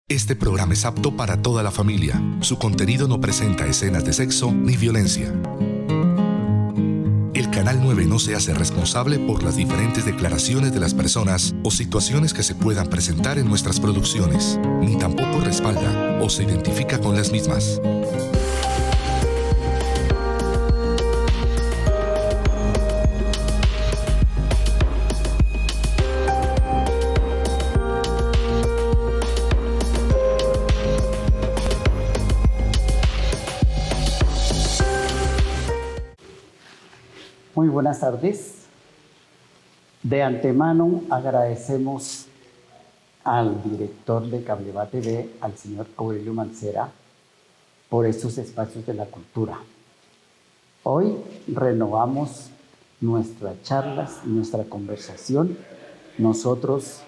Este programa es apto para toda la familia. Su contenido no presenta escenas de sexo ni violencia. El Canal 9 no se hace responsable por las diferentes declaraciones de las personas o situaciones que se puedan presentar en nuestras producciones, ni tampoco respalda o se identifica con las mismas. Muy buenas tardes. De antemano agradecemos al director de Cableva TV, al señor Aurelio Mancera, por estos espacios de la cultura. Hoy renovamos nuestras charlas, nuestra conversación. Nosotros,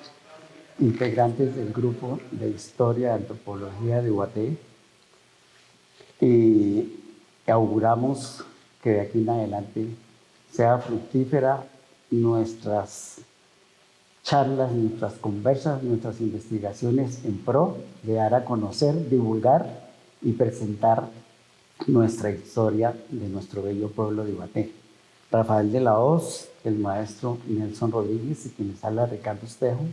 integrantes del grupo de Historia y Antropología de UAT, y auguramos que de aquí en adelante sea fructífera nuestras charlas, nuestras conversas, nuestras investigaciones en pro de dar a conocer, divulgar y presentar nuestra historia de nuestro bello pueblo de Ibaté. Rafael de la Hoz, el maestro Nelson Rodríguez y quien les habla Ricardo Espejo,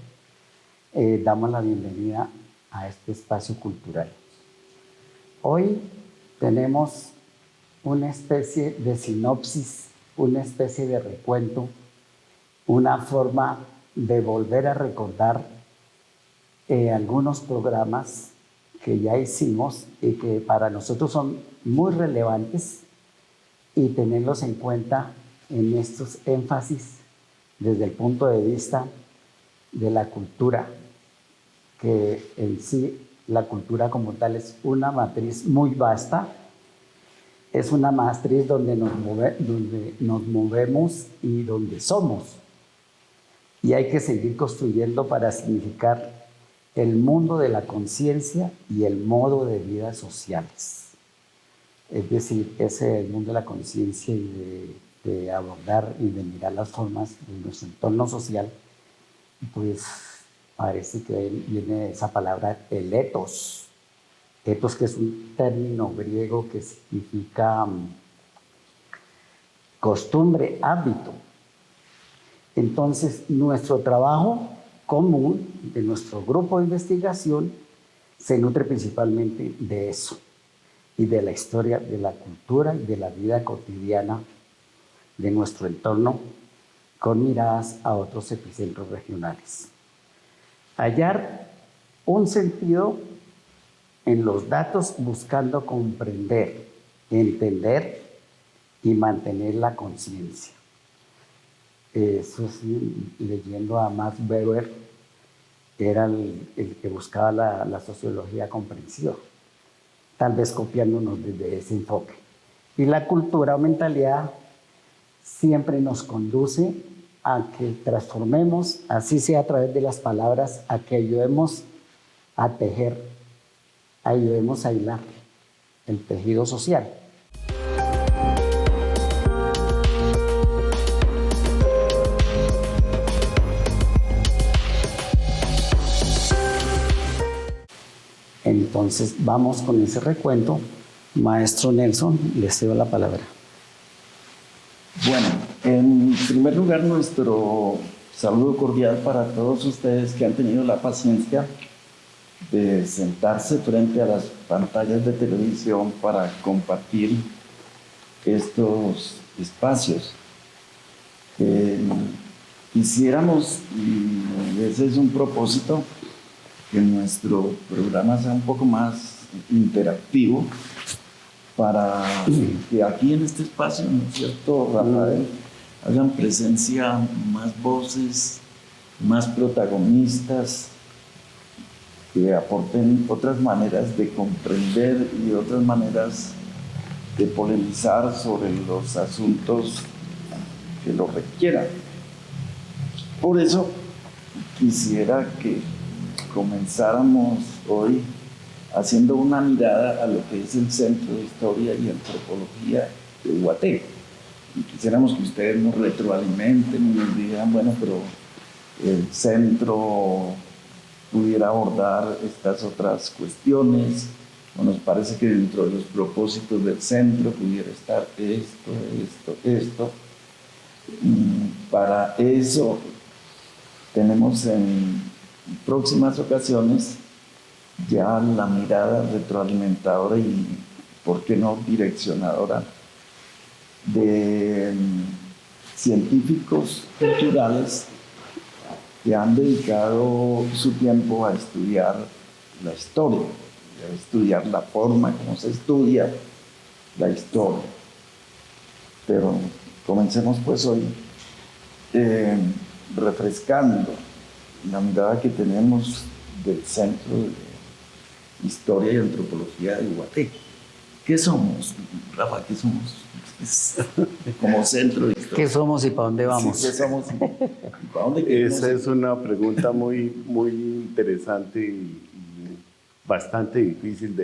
damos la bienvenida a este espacio cultural. Hoy tenemos una especie de sinopsis, una especie de recuento, una forma de volver a recordar algunos programas que ya hicimos y que para nosotros son muy relevantes y tenerlos en cuenta en estos énfasis desde el punto de vista de la cultura, que en sí la cultura como tal es una matriz muy vasta. Es una matriz donde nos movemos y donde somos. Y hay que seguir construyendo para significar el mundo de la conciencia y el modo de vida sociales. Es decir, ese es el mundo de la conciencia y de abordar y de mirar las formas de nuestro entorno social. Pues parece que viene esa palabra, el ethos. Ethos, que es un término griego que significa costumbre, hábito. Entonces, nuestro trabajo común de nuestro grupo de investigación se nutre principalmente de eso y de la historia, de la cultura y de la vida cotidiana de nuestro entorno con miradas a otros epicentros regionales. Hallar un sentido en los datos buscando comprender, entender y mantener la conciencia. Eso sí, leyendo a Max Weber, era el que buscaba la sociología comprensiva, tal vez copiándonos desde ese enfoque. Y la cultura o mentalidad siempre nos conduce a que transformemos, así sea a través de las palabras, a que ayudemos a tejer, ayudemos a hilar el tejido social. Entonces vamos con ese recuento. Maestro Nelson, le cedo la palabra. Bueno, en primer lugar, nuestro saludo cordial para todos ustedes que han tenido la paciencia de sentarse frente a las pantallas de televisión para compartir estos espacios. Quisiéramos, y ese es un propósito, que nuestro programa sea un poco más interactivo para que aquí en este espacio, ¿no es cierto, Rafael? Hagan presencia más voces, más protagonistas, que aporten otras maneras de comprender y otras maneras de polemizar sobre los asuntos que lo requieran. Por eso quisiera que comenzáramos hoy haciendo una mirada a lo que es el Centro de Historia y Antropología de UAT. Y quisiéramos que ustedes nos retroalimenten y nos digan, bueno, pero el centro pudiera abordar estas otras cuestiones, o nos parece que dentro de los propósitos del centro pudiera estar esto. Para eso tenemos en próximas ocasiones ya la mirada retroalimentadora y, ¿por qué no, direccionadora de científicos culturales que han dedicado su tiempo a estudiar la historia, a estudiar la forma como se estudia la historia. Pero comencemos pues hoy refrescando la mirada que tenemos del Centro de Historia y Antropología de Guaté. ¿Qué somos, Rafa? ¿Qué somos? Como centro de historia. ¿Qué somos y para dónde vamos? Sí, ¿qué somos y para dónde queremos? Esa es una pregunta muy interesante y bastante difícil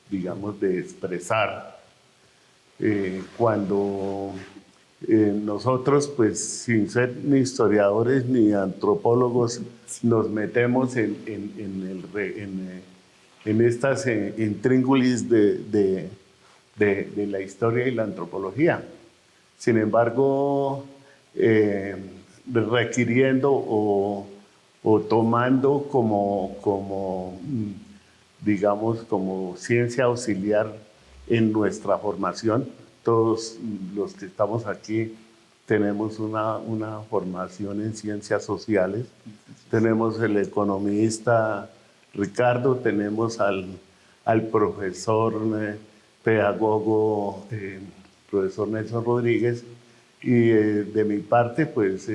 digamos, de expresar. Cuando nosotros, pues, sin ser ni historiadores ni antropólogos, nos metemos en estas intríngulis de la historia y la antropología. Sin embargo, requiriendo o tomando digamos, como ciencia auxiliar en nuestra formación, todos los que estamos aquí tenemos una formación en ciencias sociales. Tenemos el economista Ricardo, tenemos al profesor pedagogo, profesor Nelson Rodríguez, y de mi parte, pues,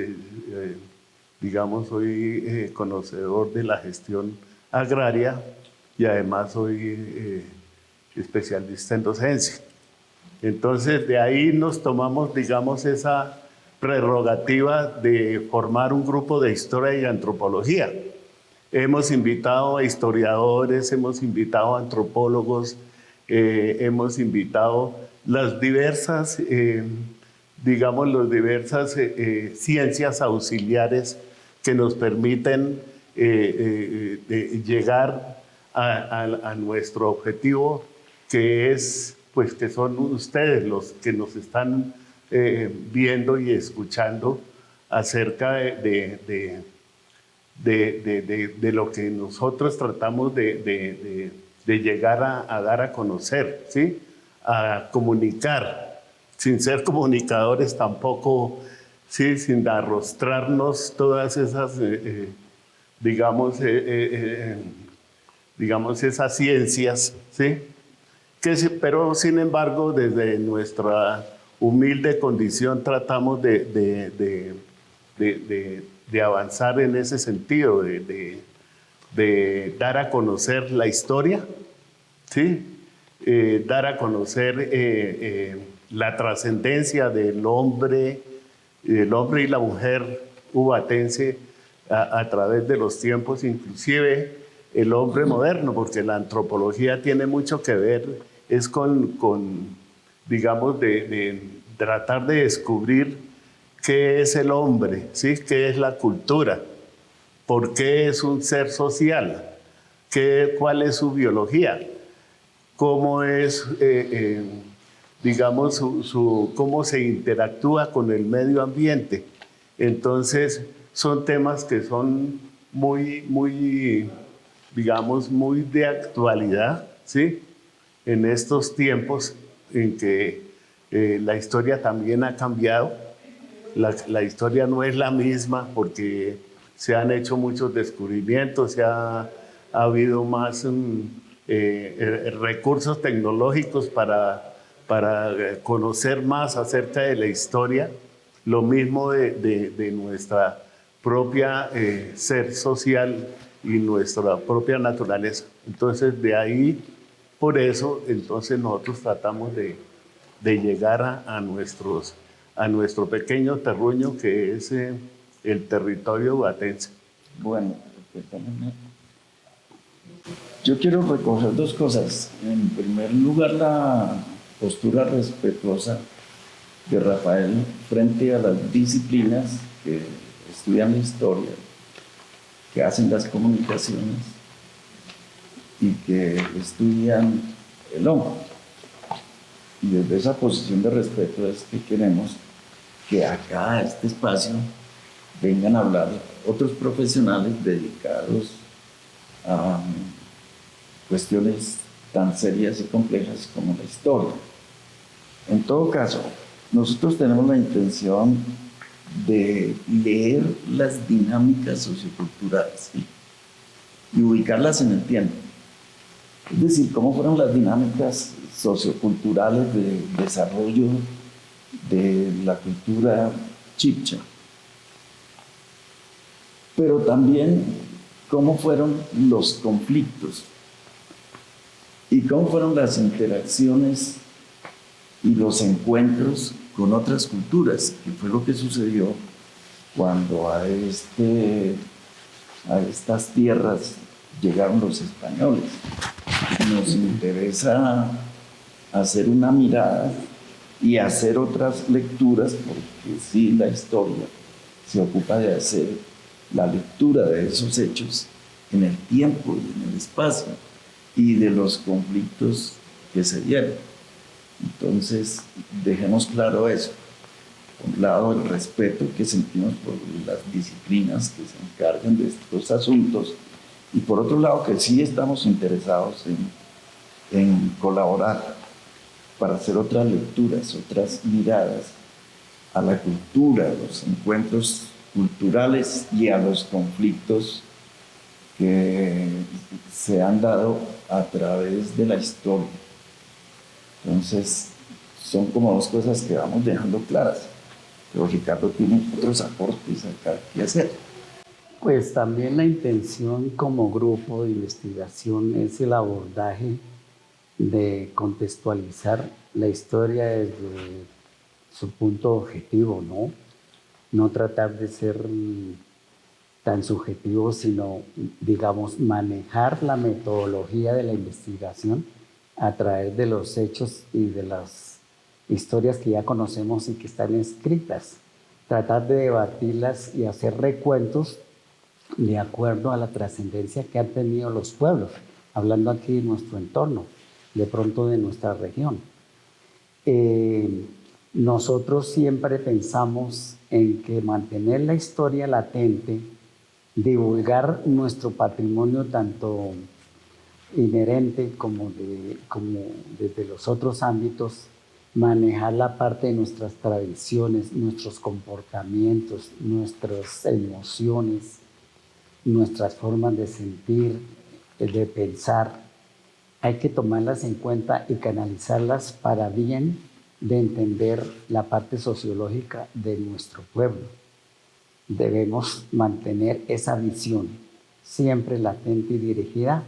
digamos, soy conocedor de la gestión agraria y además soy especialista en docencia. Entonces, de ahí nos tomamos, digamos, esa prerrogativa de formar un grupo de historia y antropología. Hemos invitado a historiadores, hemos invitado a antropólogos, hemos invitado las diversas, digamos, las diversas ciencias auxiliares que nos permiten llegar a nuestro objetivo, que es, pues, que son ustedes los que nos están viendo y escuchando acerca de lo que nosotros tratamos de llegar a dar a conocer, ¿sí? A comunicar, sin ser comunicadores tampoco, ¿sí? Sin arrostrarnos todas esas, digamos, esas ciencias, ¿sí? Pero sin embargo, desde nuestra humilde condición tratamos de avanzar en ese sentido, de dar a conocer la historia, ¿sí? Dar a conocer la trascendencia del hombre y la mujer ubatense a través de los tiempos, inclusive el hombre moderno, porque la antropología tiene mucho que ver con digamos, de tratar de descubrir qué es el hombre, ¿sí? ¿Qué es la cultura? ¿Por qué es un ser social? ¿Cuál es su biología? ¿Cómo es, digamos, cómo se interactúa con el medio ambiente? Entonces, son temas que son digamos, muy de actualidad, ¿sí? En estos tiempos en que la historia también ha cambiado. La historia no es la misma porque se han hecho muchos descubrimientos, ha habido más recursos tecnológicos para conocer más acerca de la historia, lo mismo de nuestra propia ser social y nuestra propia naturaleza. Entonces, de ahí, por eso, entonces nosotros tratamos de llegar a nuestro pequeño terruño, que es el territorio ubatense. Bueno, yo quiero recoger dos cosas. En primer lugar, la postura respetuosa de Rafael frente a las disciplinas que estudian la historia que hacen las comunicaciones y que estudian el hongo. Y desde esa posición de respeto es que queremos que acá, a este espacio, vengan a hablar otros profesionales dedicados a cuestiones tan serias y complejas como la historia. En todo caso, nosotros tenemos la intención de leer las dinámicas socioculturales, ¿sí?, y ubicarlas en el tiempo. Es decir, cómo fueron las dinámicas socioculturales de desarrollo de la cultura chibcha, pero también cómo fueron los conflictos y cómo fueron las interacciones y los encuentros con otras culturas, que fue lo que sucedió cuando a estas tierras llegaron los españoles. Nos interesa hacer una mirada y hacer otras lecturas, porque sí, la historia se ocupa de hacer la lectura de esos hechos en el tiempo y en el espacio y de los conflictos que se dieron. Entonces, dejemos claro eso. Por un lado, el respeto que sentimos por las disciplinas que se encargan de estos asuntos, y por otro lado, que sí estamos interesados en colaborar para hacer otras lecturas, otras miradas a la cultura, a los encuentros culturales y a los conflictos que se han dado a través de la historia. Entonces, son como dos cosas que vamos dejando claras. Pero Ricardo tiene otros aportes acá que hacer. Pues también la intención como grupo de investigación es el abordaje de contextualizar la historia desde su punto objetivo, ¿no? No tratar de ser tan subjetivo, sino, digamos, manejar la metodología de la investigación a través de los hechos y de las historias que ya conocemos y que están escritas. Tratar de debatirlas y hacer recuentos de acuerdo a la trascendencia que han tenido los pueblos, hablando aquí de nuestro entorno, de pronto de nuestra región. Nosotros siempre pensamos en que mantener la historia latente, divulgar nuestro patrimonio tanto inherente como desde los otros ámbitos, manejar la parte de nuestras tradiciones, nuestros comportamientos, nuestras emociones, nuestras formas de sentir, de pensar, hay que tomarlas en cuenta y canalizarlas para bien de entender la parte sociológica de nuestro pueblo. Debemos mantener esa visión siempre latente y dirigida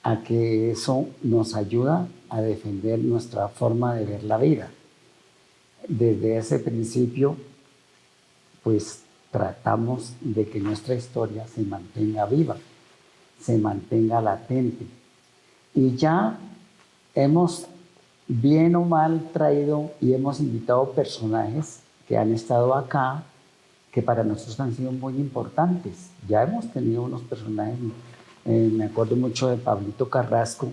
a que eso nos ayuda a defender nuestra forma de ver la vida. Desde ese principio, pues tratamos de que nuestra historia se mantenga viva, se mantenga latente. Y ya hemos, bien o mal, traído y hemos invitado personajes que han estado acá, que para nosotros han sido muy importantes. Ya hemos tenido unos personajes, me acuerdo mucho de Pablito Carrasco,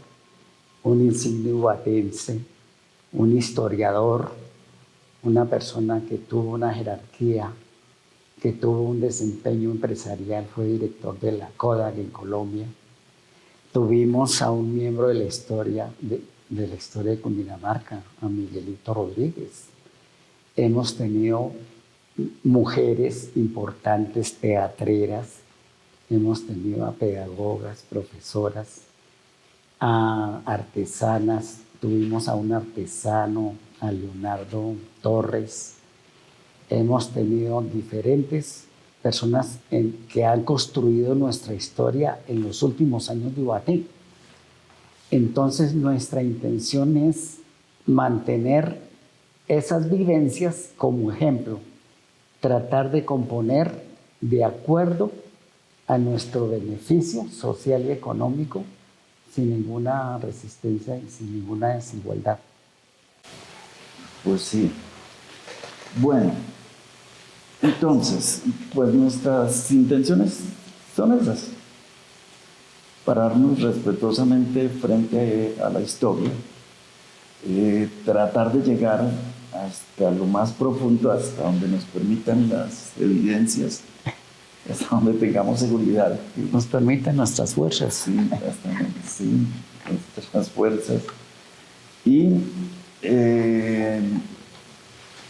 un insigne ubatense, un historiador, una persona que tuvo una jerarquía, que tuvo un desempeño empresarial, fue director de la Kodak en Colombia. Tuvimos a un miembro de la historia de Cundinamarca, a Miguelito Rodríguez. Hemos tenido mujeres importantes, teatreras, hemos tenido a pedagogas, profesoras, a artesanas, tuvimos a un artesano, a Leonardo Torres. Hemos tenido diferentes personas que han construido nuestra historia en los últimos años de Ubaté. Entonces, nuestra intención es mantener esas vivencias como ejemplo, tratar de componer de acuerdo a nuestro beneficio social y económico, sin ninguna resistencia y sin ninguna desigualdad. Pues sí. Bueno, entonces, pues nuestras intenciones son esas. Pararnos respetuosamente frente a la historia, tratar de llegar hasta lo más profundo, hasta donde nos permitan las evidencias, hasta donde tengamos seguridad. Nos permiten nuestras fuerzas. Sí, sí, nuestras fuerzas. Y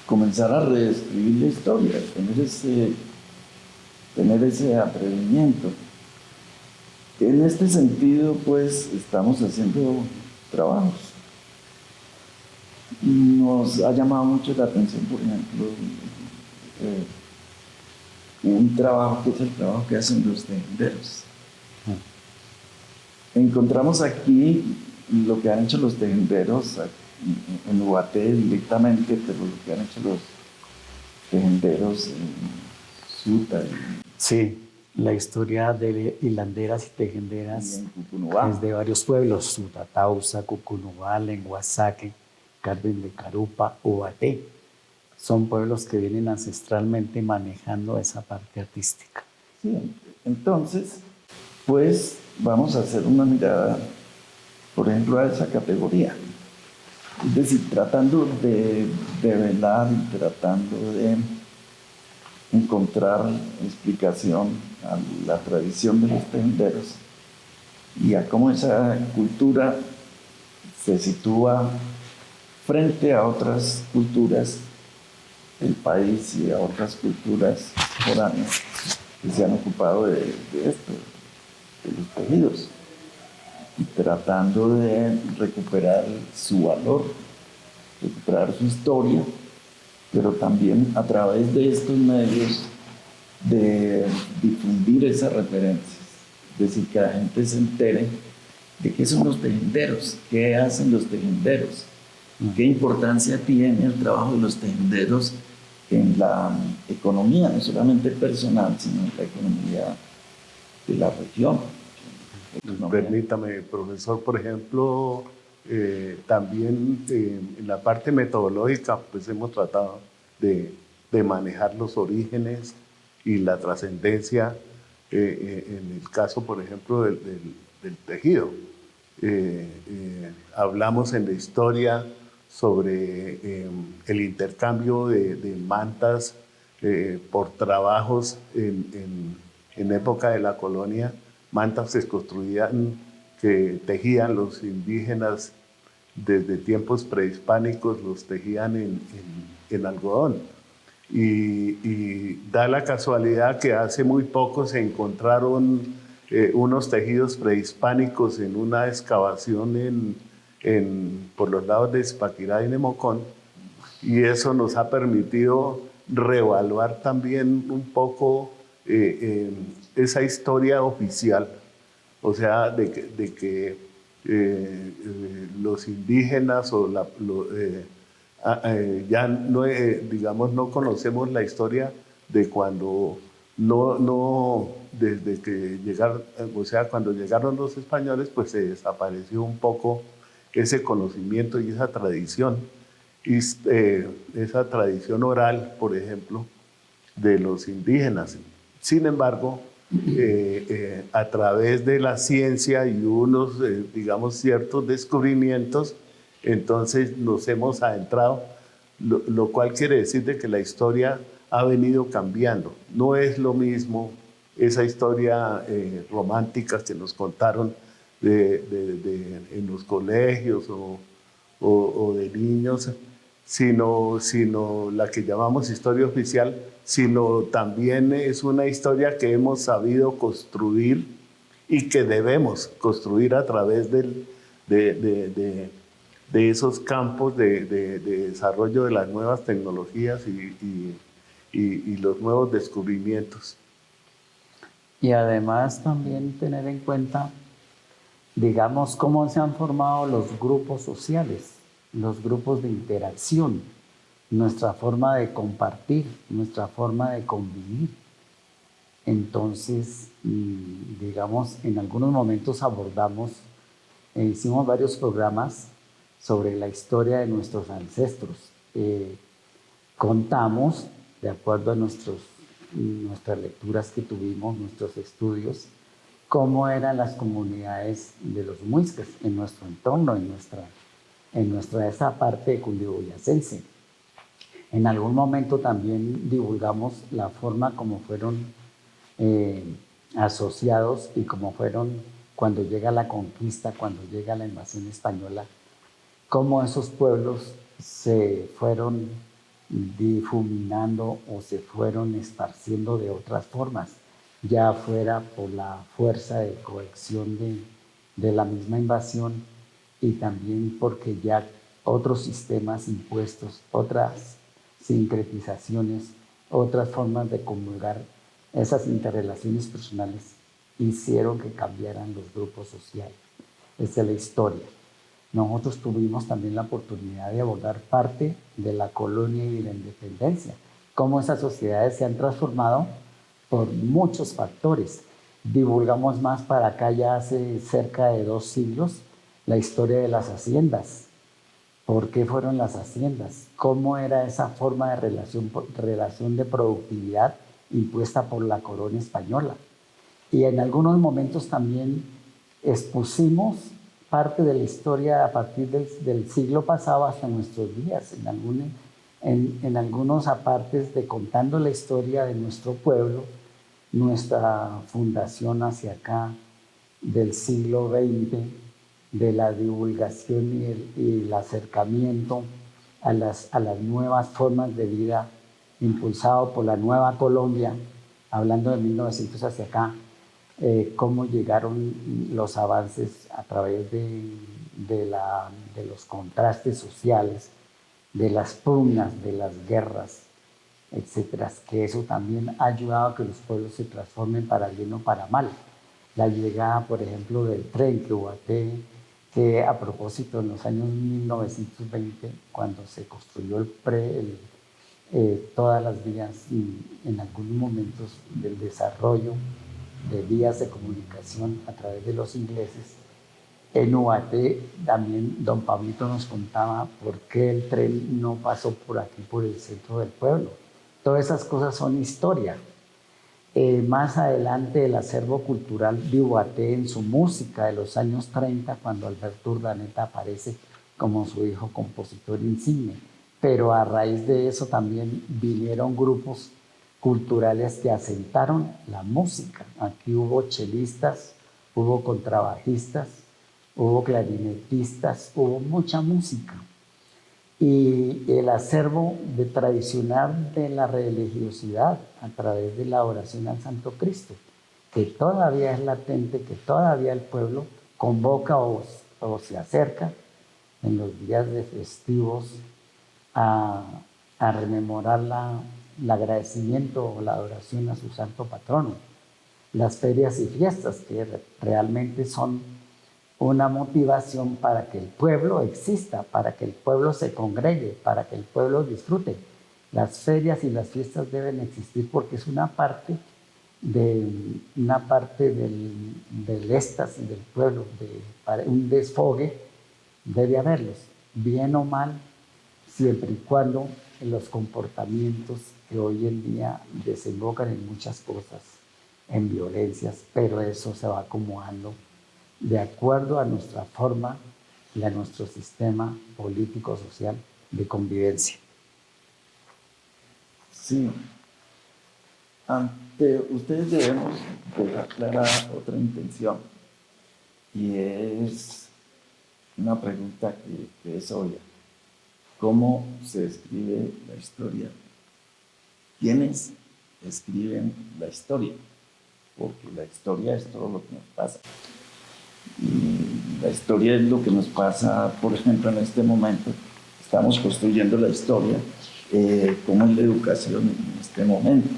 comenzar a reescribir la historia, tener ese atrevimiento. En este sentido, pues, estamos haciendo trabajos. Nos ha llamado mucho la atención, por ejemplo, un trabajo que es el trabajo que hacen los tejenderos. Encontramos aquí lo que han hecho los tejenderos en Ubaté directamente, pero lo que han hecho los tejenderos en Suta. Sí, la historia de hilanderas y tejenderas Y en Cucunubá. es de varios pueblos: Sutatausa, Cucunubá, Lenguasaque, Carmen de Carupa, Ubaté. Son pueblos que vienen ancestralmente manejando esa parte artística. Sí, entonces, pues vamos a hacer una mirada, por ejemplo, a esa categoría. Es decir, tratando de velar y tratando de encontrar explicación a la tradición de los tejenderos y a cómo esa cultura se sitúa frente a otras culturas del país y a otras culturas foráneas que se han ocupado de esto, de los tejidos, y tratando de recuperar su valor, recuperar su historia, pero también a través de estos medios de difundir esas referencias, es decir, que la gente se entere de qué son los tejenderos, qué hacen los tejenderos, qué importancia tiene el trabajo de los tejenderos en la economía, no solamente personal, sino en la economía de la región. Permítame, profesor, por ejemplo, también en la parte metodológica, pues hemos tratado de manejar los orígenes y la trascendencia en el caso, por ejemplo, del tejido. Hablamos en la historia sobre el intercambio de mantas por trabajos en época de la colonia, mantas que tejían los indígenas desde tiempos prehispánicos, los tejían en algodón. Y da la casualidad que hace muy poco se encontraron unos tejidos prehispánicos en una excavación por los lados de Zipaquirá y Nemocón, y eso nos ha permitido reevaluar también un poco esa historia oficial, o sea, de que los indígenas ya no, digamos, no conocemos la historia de cuando desde que llegaron, o sea, cuando llegaron los españoles, pues se desapareció un poco ese conocimiento y esa tradición. Y esa tradición oral, por ejemplo, de los indígenas. Sin embargo, a través de la ciencia y unos, digamos, ciertos descubrimientos, entonces nos hemos adentrado, lo cual quiere decir de que la historia ha venido cambiando. No es lo mismo esa historia romántica que nos contaron en los colegios o de niños, sino la que llamamos historia oficial, sino también es una historia que hemos sabido construir y que debemos construir a través de esos campos de desarrollo de las nuevas tecnologías y los nuevos descubrimientos. Y además también tener en cuenta, digamos, cómo se han formado los grupos sociales, los grupos de interacción, nuestra forma de compartir, nuestra forma de convivir. Entonces, digamos, en algunos momentos abordamos, hicimos varios programas sobre la historia de nuestros ancestros. Contamos, de acuerdo a nuestros nuestras lecturas que tuvimos, nuestros estudios, cómo eran las comunidades de los muiscas en nuestro entorno, en nuestra esa parte cundiboyacense. En algún momento también divulgamos la forma como fueron asociados y cómo fueron cuando llega la conquista, cuando llega la invasión española, cómo esos pueblos se fueron difuminando o se fueron esparciendo de otras formas, ya fuera por la fuerza de cohesión de la misma invasión y también porque ya otros sistemas impuestos, otras sincretizaciones, otras formas de comulgar esas interrelaciones personales hicieron que cambiaran los grupos sociales. Esa es la historia. Nosotros tuvimos también la oportunidad de abordar parte de la colonia y de la independencia, cómo esas sociedades se han transformado por muchos factores. Divulgamos más para acá ya hace cerca de 2 siglos la historia de las haciendas. ¿Por qué fueron las haciendas? ¿Cómo era esa forma de relación de productividad impuesta por la corona española? Y en algunos momentos también expusimos parte de la historia a partir del siglo pasado hasta nuestros días, en algunos apartes de contando la historia de nuestro pueblo, nuestra fundación hacia acá del siglo XX, de la divulgación y el acercamiento a las nuevas formas de vida impulsado por la Nueva Colombia, hablando de 1900 hacia acá, cómo llegaron los avances a través de los contrastes sociales, de las pugnas, de las guerras, etcétera, que eso también ha ayudado a que los pueblos se transformen para bien o para mal. La llegada, por ejemplo, del tren que Ubaté, que a propósito en los años 1920, cuando se construyó todas las vías en algunos momentos del desarrollo de vías de comunicación a través de los ingleses, en Ubaté también don Pablito nos contaba por qué el tren no pasó por aquí, por el centro del pueblo. Todas esas cosas son historia. Más adelante el acervo cultural de Ubaté en su música de los años 30, cuando Alberto Urdaneta aparece como su hijo compositor insigne. Pero a raíz de eso también vinieron grupos culturales que asentaron la música. Aquí hubo chelistas, hubo contrabajistas, hubo clarinetistas, hubo mucha música. Y el acervo tradicional de la religiosidad a través de la oración al Santo Cristo, que todavía es latente, que todavía el pueblo convoca o se acerca en los días de festivos a rememorar el agradecimiento o la adoración a su santo patrono. Las ferias y fiestas que realmente son una motivación para que el pueblo exista, para que el pueblo se congregue, para que el pueblo disfrute. Las ferias y las fiestas deben existir porque es una parte del éxtasis del pueblo, para un desfogue debe haberlos, bien o mal, siempre y cuando los comportamientos que hoy en día desembocan en muchas cosas, en violencias, pero eso se va acomodando de acuerdo a nuestra forma y a nuestro sistema político-social de convivencia. Sí. Ante ustedes debemos dejar clara otra intención, y es una pregunta que es obvia. ¿Cómo se escribe la historia? ¿Quiénes escriben la historia? Porque la historia es todo lo que nos pasa. Y la historia es lo que nos pasa, por ejemplo, en este momento. Estamos construyendo la historia, cómo es la educación en este momento.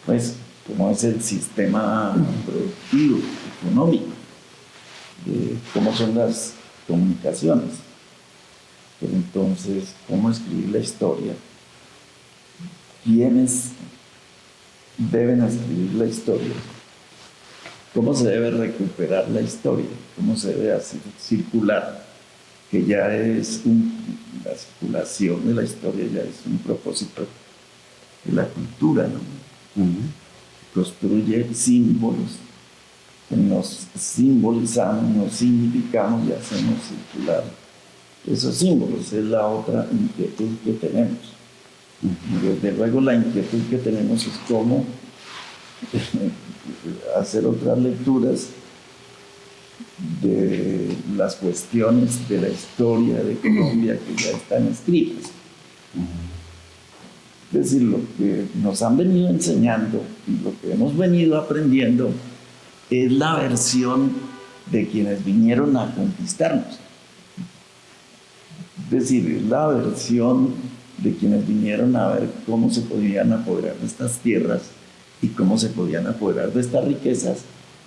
Pues, cómo es el sistema productivo, económico, cómo son las comunicaciones. Pero entonces, ¿cómo escribir la historia? ¿Quiénes deben escribir la historia? ¿Cómo se debe recuperar la historia? ¿Cómo se debe hacer circular? Que ya es la circulación de la historia, ya es un propósito de la cultura, ¿no? construye símbolos, nos simbolizamos, nos significamos y hacemos circular esos símbolos. Es la otra inquietud que tenemos. Desde luego la inquietud que tenemos es cómo hacer otras lecturas de las cuestiones de la historia de Colombia que ya están escritas. Es decir, lo que nos han venido enseñando y lo que hemos venido aprendiendo es la versión de quienes vinieron a conquistarnos. Es decir, es la versión de quienes vinieron a ver cómo se podían apoderar de estas tierras y cómo se podían apoderar de estas riquezas.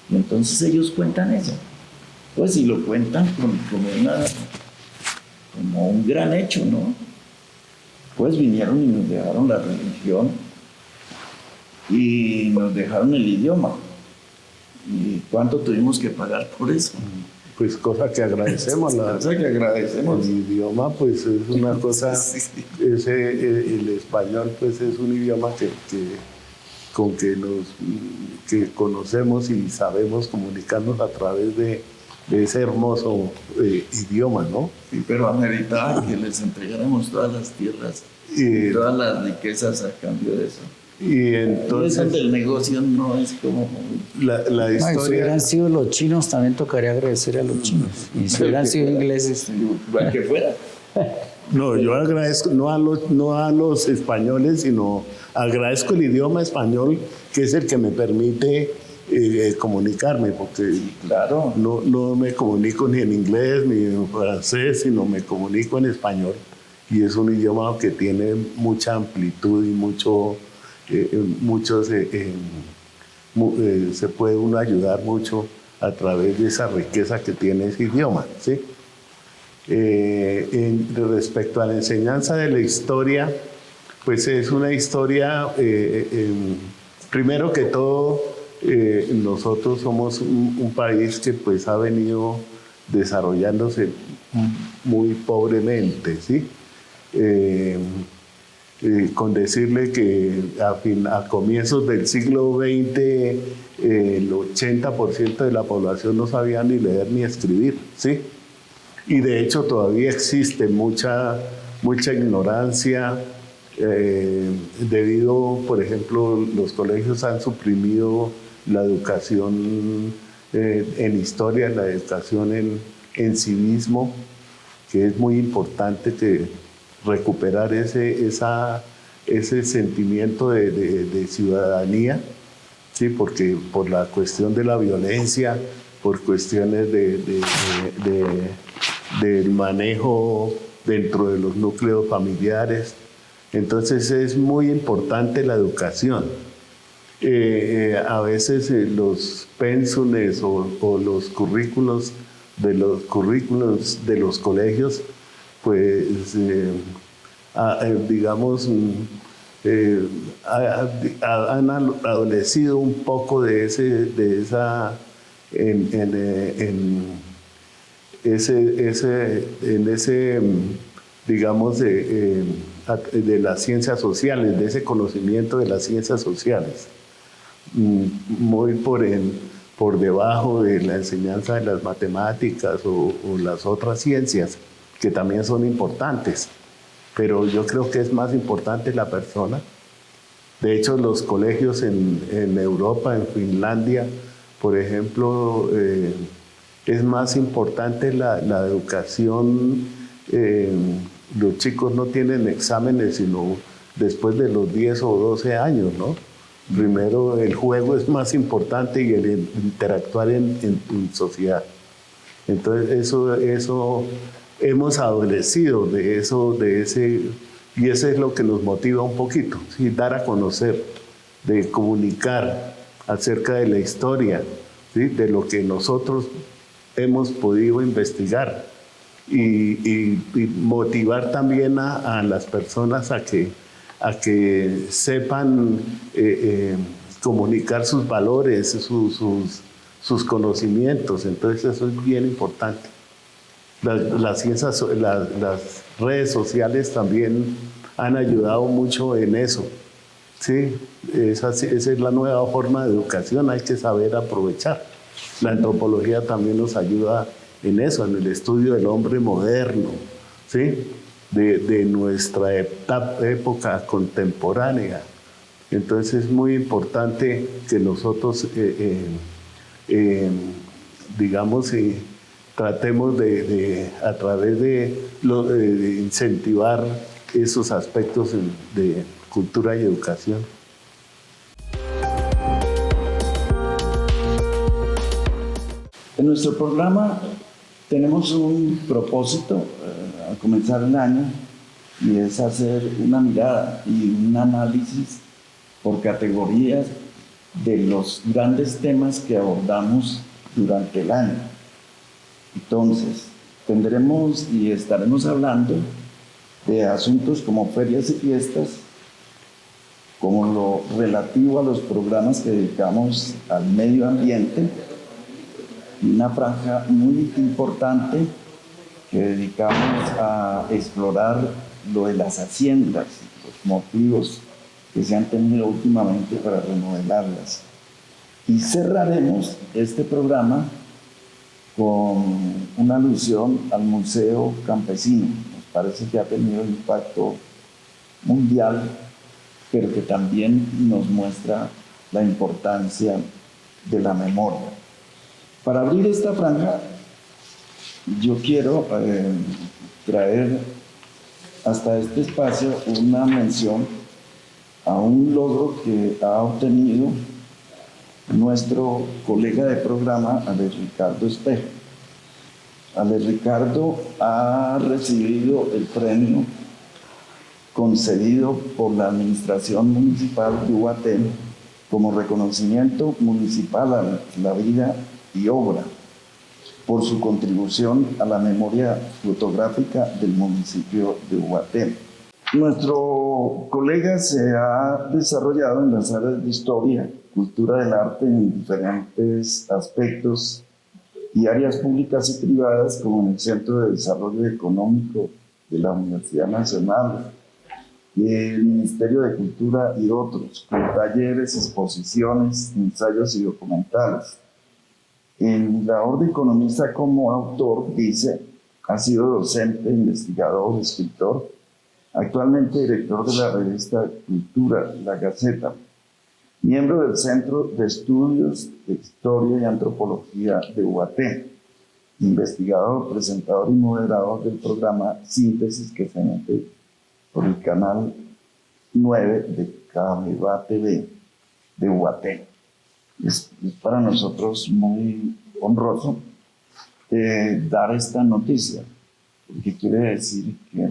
Y entonces ellos cuentan eso. Pues y lo cuentan como un gran hecho, ¿no? Pues vinieron y nos dejaron la religión y nos dejaron el idioma. ¿Y cuánto tuvimos que pagar por eso? Pues cosa que agradecemos. Cosa que agradecemos. El idioma pues es una cosa, el español pues es un idioma que conocemos y sabemos comunicarnos a través de ese hermoso idioma, ¿no? Sí, pero ameritaba que les entregáramos todas las tierras y todas las riquezas a cambio de eso. Y entonces eso del negocio no es como la historia. Si hubieran sido los chinos, también tocaría agradecer a los chinos. Y si hubieran sido ingleses, igual que fuera. No, yo agradezco no a los españoles, sino agradezco el idioma español, que es el que me permite comunicarme, porque claro, no me comunico ni en inglés ni en francés, sino me comunico en español. Y es un idioma que tiene mucha amplitud y se puede uno ayudar mucho a través de esa riqueza que tiene ese idioma, ¿sí? Respecto a la enseñanza de la historia, pues es una historia, primero que todo, nosotros somos un país que pues ha venido desarrollándose muy pobremente, ¿sí? Con decirle que a comienzos del siglo XX el 80% de la población no sabía ni leer ni escribir, ¿sí? Y de hecho todavía existe mucha ignorancia debido, por ejemplo, los colegios han suprimido la educación en historia, la educación en civismo, que es muy importante recuperar ese sentimiento de ciudadanía, ¿sí? Porque por la cuestión de la violencia, por cuestiones del manejo dentro de los núcleos familiares. Entonces es muy importante la educación. A veces los pénsules o los currículos de los colegios, pues digamos, han adolecido un poco de esa digamos, de las ciencias sociales, de ese conocimiento de las ciencias sociales, muy por debajo de la enseñanza de las matemáticas o las otras ciencias, que también son importantes, pero yo creo que es más importante la persona. De hecho, los colegios en Europa, en Finlandia, por ejemplo, es más importante la educación. Los chicos no tienen exámenes sino después de los 10 o 12 años, ¿no? Primero el juego es más importante y el interactuar en sociedad. Entonces eso hemos adolecido de ese, y eso es lo que nos motiva un poquito, ¿sí? Dar a conocer, de comunicar acerca de la historia, ¿sí? De lo que nosotros hemos podido investigar y motivar también a las personas a que sepan comunicar sus valores, sus conocimientos. Entonces eso es bien importante. Las redes sociales también han ayudado mucho en eso, Sí, esa es la nueva forma de educación, hay que saber aprovechar. La antropología también nos ayuda en eso, en el estudio del hombre moderno, ¿sí? De nuestra época contemporánea. Entonces es muy importante que nosotros, digamos, tratemos a través de incentivar esos aspectos de cultura y educación. En nuestro programa tenemos un propósito al comenzar el año, y es hacer una mirada y un análisis por categorías de los grandes temas que abordamos durante el año. Entonces, tendremos y estaremos hablando de asuntos como ferias y fiestas, como lo relativo a los programas que dedicamos al medio ambiente, y una franja muy importante que dedicamos a explorar lo de las haciendas, los motivos que se han tenido últimamente para remodelarlas. Y cerraremos este programa con una alusión al Museo Campesino. Nos parece que ha tenido un impacto mundial, pero que también nos muestra la importancia de la memoria. Para abrir esta franja, yo quiero traer hasta este espacio una mención a un logro que ha obtenido nuestro colega de programa, Alex Ricardo Espejo. Alex Ricardo ha recibido el premio concedido por la Administración Municipal de Ubaté como reconocimiento municipal a la vida y obra por su contribución a la memoria fotográfica del municipio de Ubaté. Nuestro colega se ha desarrollado en las áreas de historia, cultura del arte en diferentes aspectos y áreas públicas y privadas, como en el Centro de Desarrollo Económico de la Universidad Nacional, el Ministerio de Cultura y otros, con talleres, exposiciones, ensayos y documentales. En labor de economista como autor, dice, ha sido docente, investigador, escritor, actualmente director de la revista Cultura, La Gaceta, miembro del Centro de Estudios de Historia y Antropología de Ubaté, investigador, presentador y moderador del programa Síntesis que se emite por el canal 9 de Cabeva TV de Ubaté. Es para nosotros muy honroso dar esta noticia, porque quiere decir que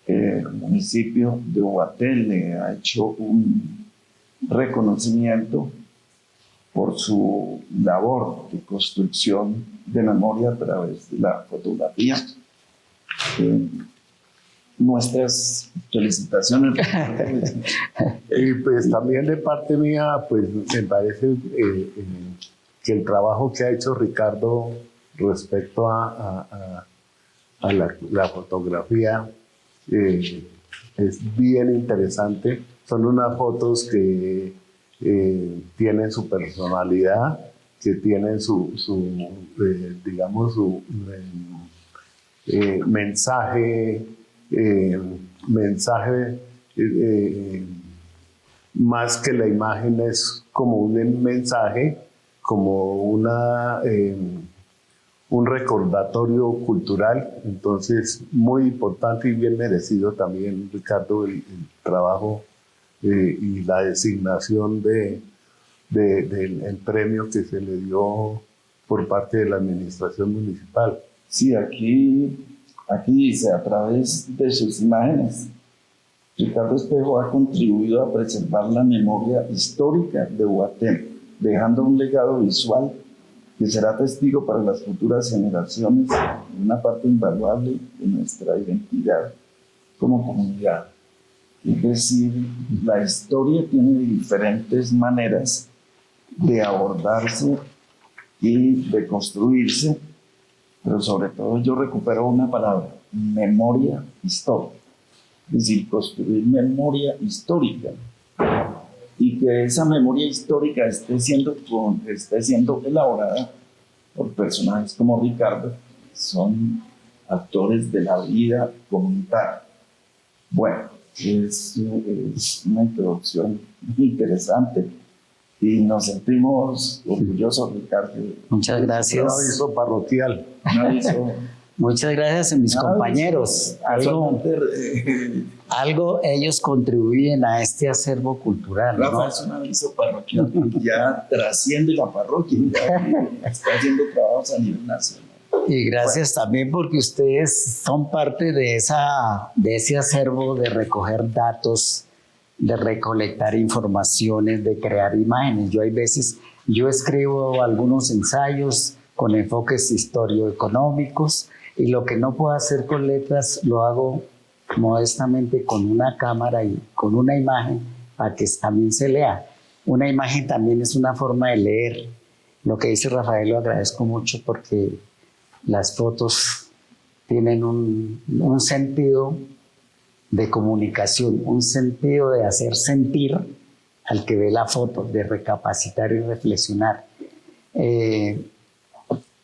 el municipio de Ubaté le ha hecho un reconocimiento por su labor de construcción de memoria a través de la fotografía. Nuestras felicitaciones. Y pues también de parte mía, pues me parece que el trabajo que ha hecho Ricardo respecto a la fotografía es bien interesante. Son unas fotos que tienen su personalidad, que tienen digamos, su mensaje, más que la imagen es como un mensaje, como un recordatorio cultural. Entonces, muy importante y bien merecido también, Ricardo, el trabajo y la designación del premio que se le dio por parte de la administración municipal. Sí, aquí dice, a través de sus imágenes, Ricardo Espejo ha contribuido a preservar la memoria histórica de Ubaté, dejando un legado visual que será testigo para las futuras generaciones de una parte invaluable de nuestra identidad como comunidad. Es decir, la historia tiene diferentes maneras de abordarse y de construirse, pero sobre todo yo recupero una palabra: memoria histórica. Es decir, construir memoria histórica y que esa memoria histórica esté siendo elaborada por personajes como Ricardo, que son actores de la vida comunitaria. Bueno, es una introducción muy interesante y nos sentimos orgullosos, Ricardo. Muchas gracias. Un aviso parroquial. Un aviso. Muchas gracias a mis compañeros. Algo ellos contribuyen a este acervo cultural, Rafa, ¿no? es un aviso parroquial, ya trasciende la parroquia, ya está haciendo trabajos a nivel nacional. Y gracias también porque ustedes son parte de ese acervo de recoger datos, de recolectar informaciones, de crear imágenes. Yo escribo algunos ensayos con enfoques historioeconómicos y lo que no puedo hacer con letras lo hago modestamente con una cámara y con una imagen para que también se lea. Una imagen también es una forma de leer. Lo que dice Rafael lo agradezco mucho porque las fotos tienen un sentido de comunicación, un sentido de hacer sentir al que ve la foto, de recapacitar y reflexionar.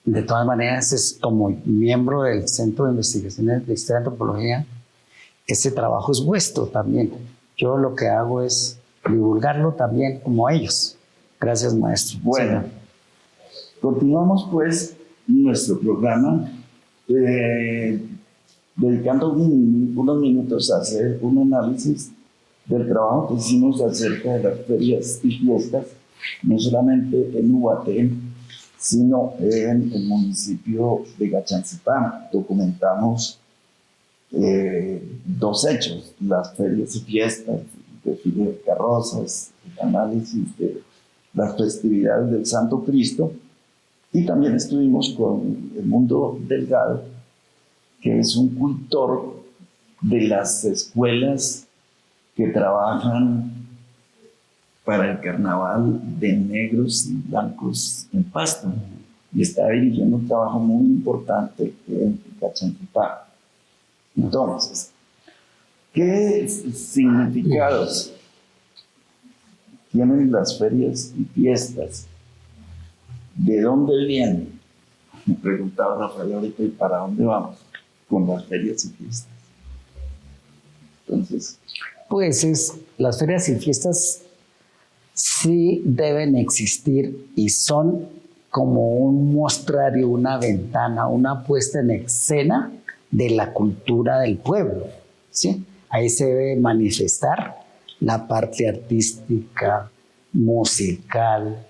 De todas maneras, es como miembro del Centro de Investigaciones de Historia y Antropología, ese trabajo es vuestro también. Yo lo que hago es divulgarlo también como ellos. Gracias, maestro. Bueno, continuamos pues nuestro programa dedicando unos minutos a hacer un análisis del trabajo que hicimos acerca de las ferias y fiestas, no solamente en Ubaté, sino en el municipio de Gachancipá. Documentamos 2 hechos: las ferias y fiestas, el desfile de carrozas, el análisis de las festividades del Santo Cristo, y también estuvimos con el Mundo Delgado, que es un cultor de las escuelas que trabajan para el carnaval de negros y blancos en Pasto, y está dirigiendo un trabajo muy importante en Gachancipá. Entonces, ¿qué significados tienen las ferias y fiestas? ¿De dónde vienen? Me preguntaba Rafael ahorita, ¿y para dónde vamos con las ferias y fiestas? Entonces, pues las ferias y fiestas sí deben existir y son como un mostrario, una ventana, una puesta en escena de la cultura del pueblo, ¿sí? Ahí se debe manifestar la parte artística, musical,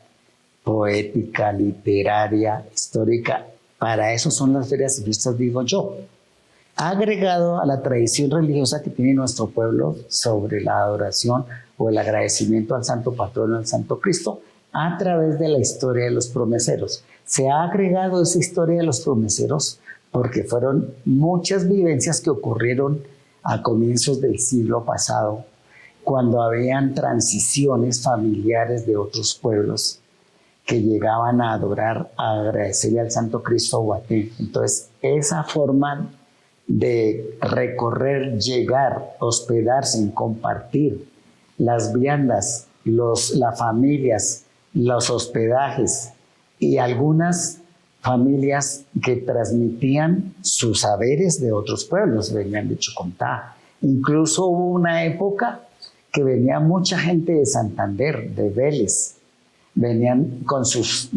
poética, literaria, histórica. Para eso son las ferias y fiestas, digo yo. Agregado a la tradición religiosa que tiene nuestro pueblo sobre la adoración o el agradecimiento al Santo Patrono, al Santo Cristo, a través de la historia de los promeseros. Se ha agregado esa historia de los promeseros porque fueron muchas vivencias que ocurrieron a comienzos del siglo pasado, cuando habían transiciones familiares de otros pueblos que llegaban a adorar, a agradecerle al Santo Cristo Ubaté. Entonces, esa forma de recorrer, llegar, hospedarse, compartir las viandas, las familias, los hospedajes y algunas familias que transmitían sus saberes de otros pueblos, venían de Chocontá. Incluso hubo una época que venía mucha gente de Santander, de Vélez, venían con sus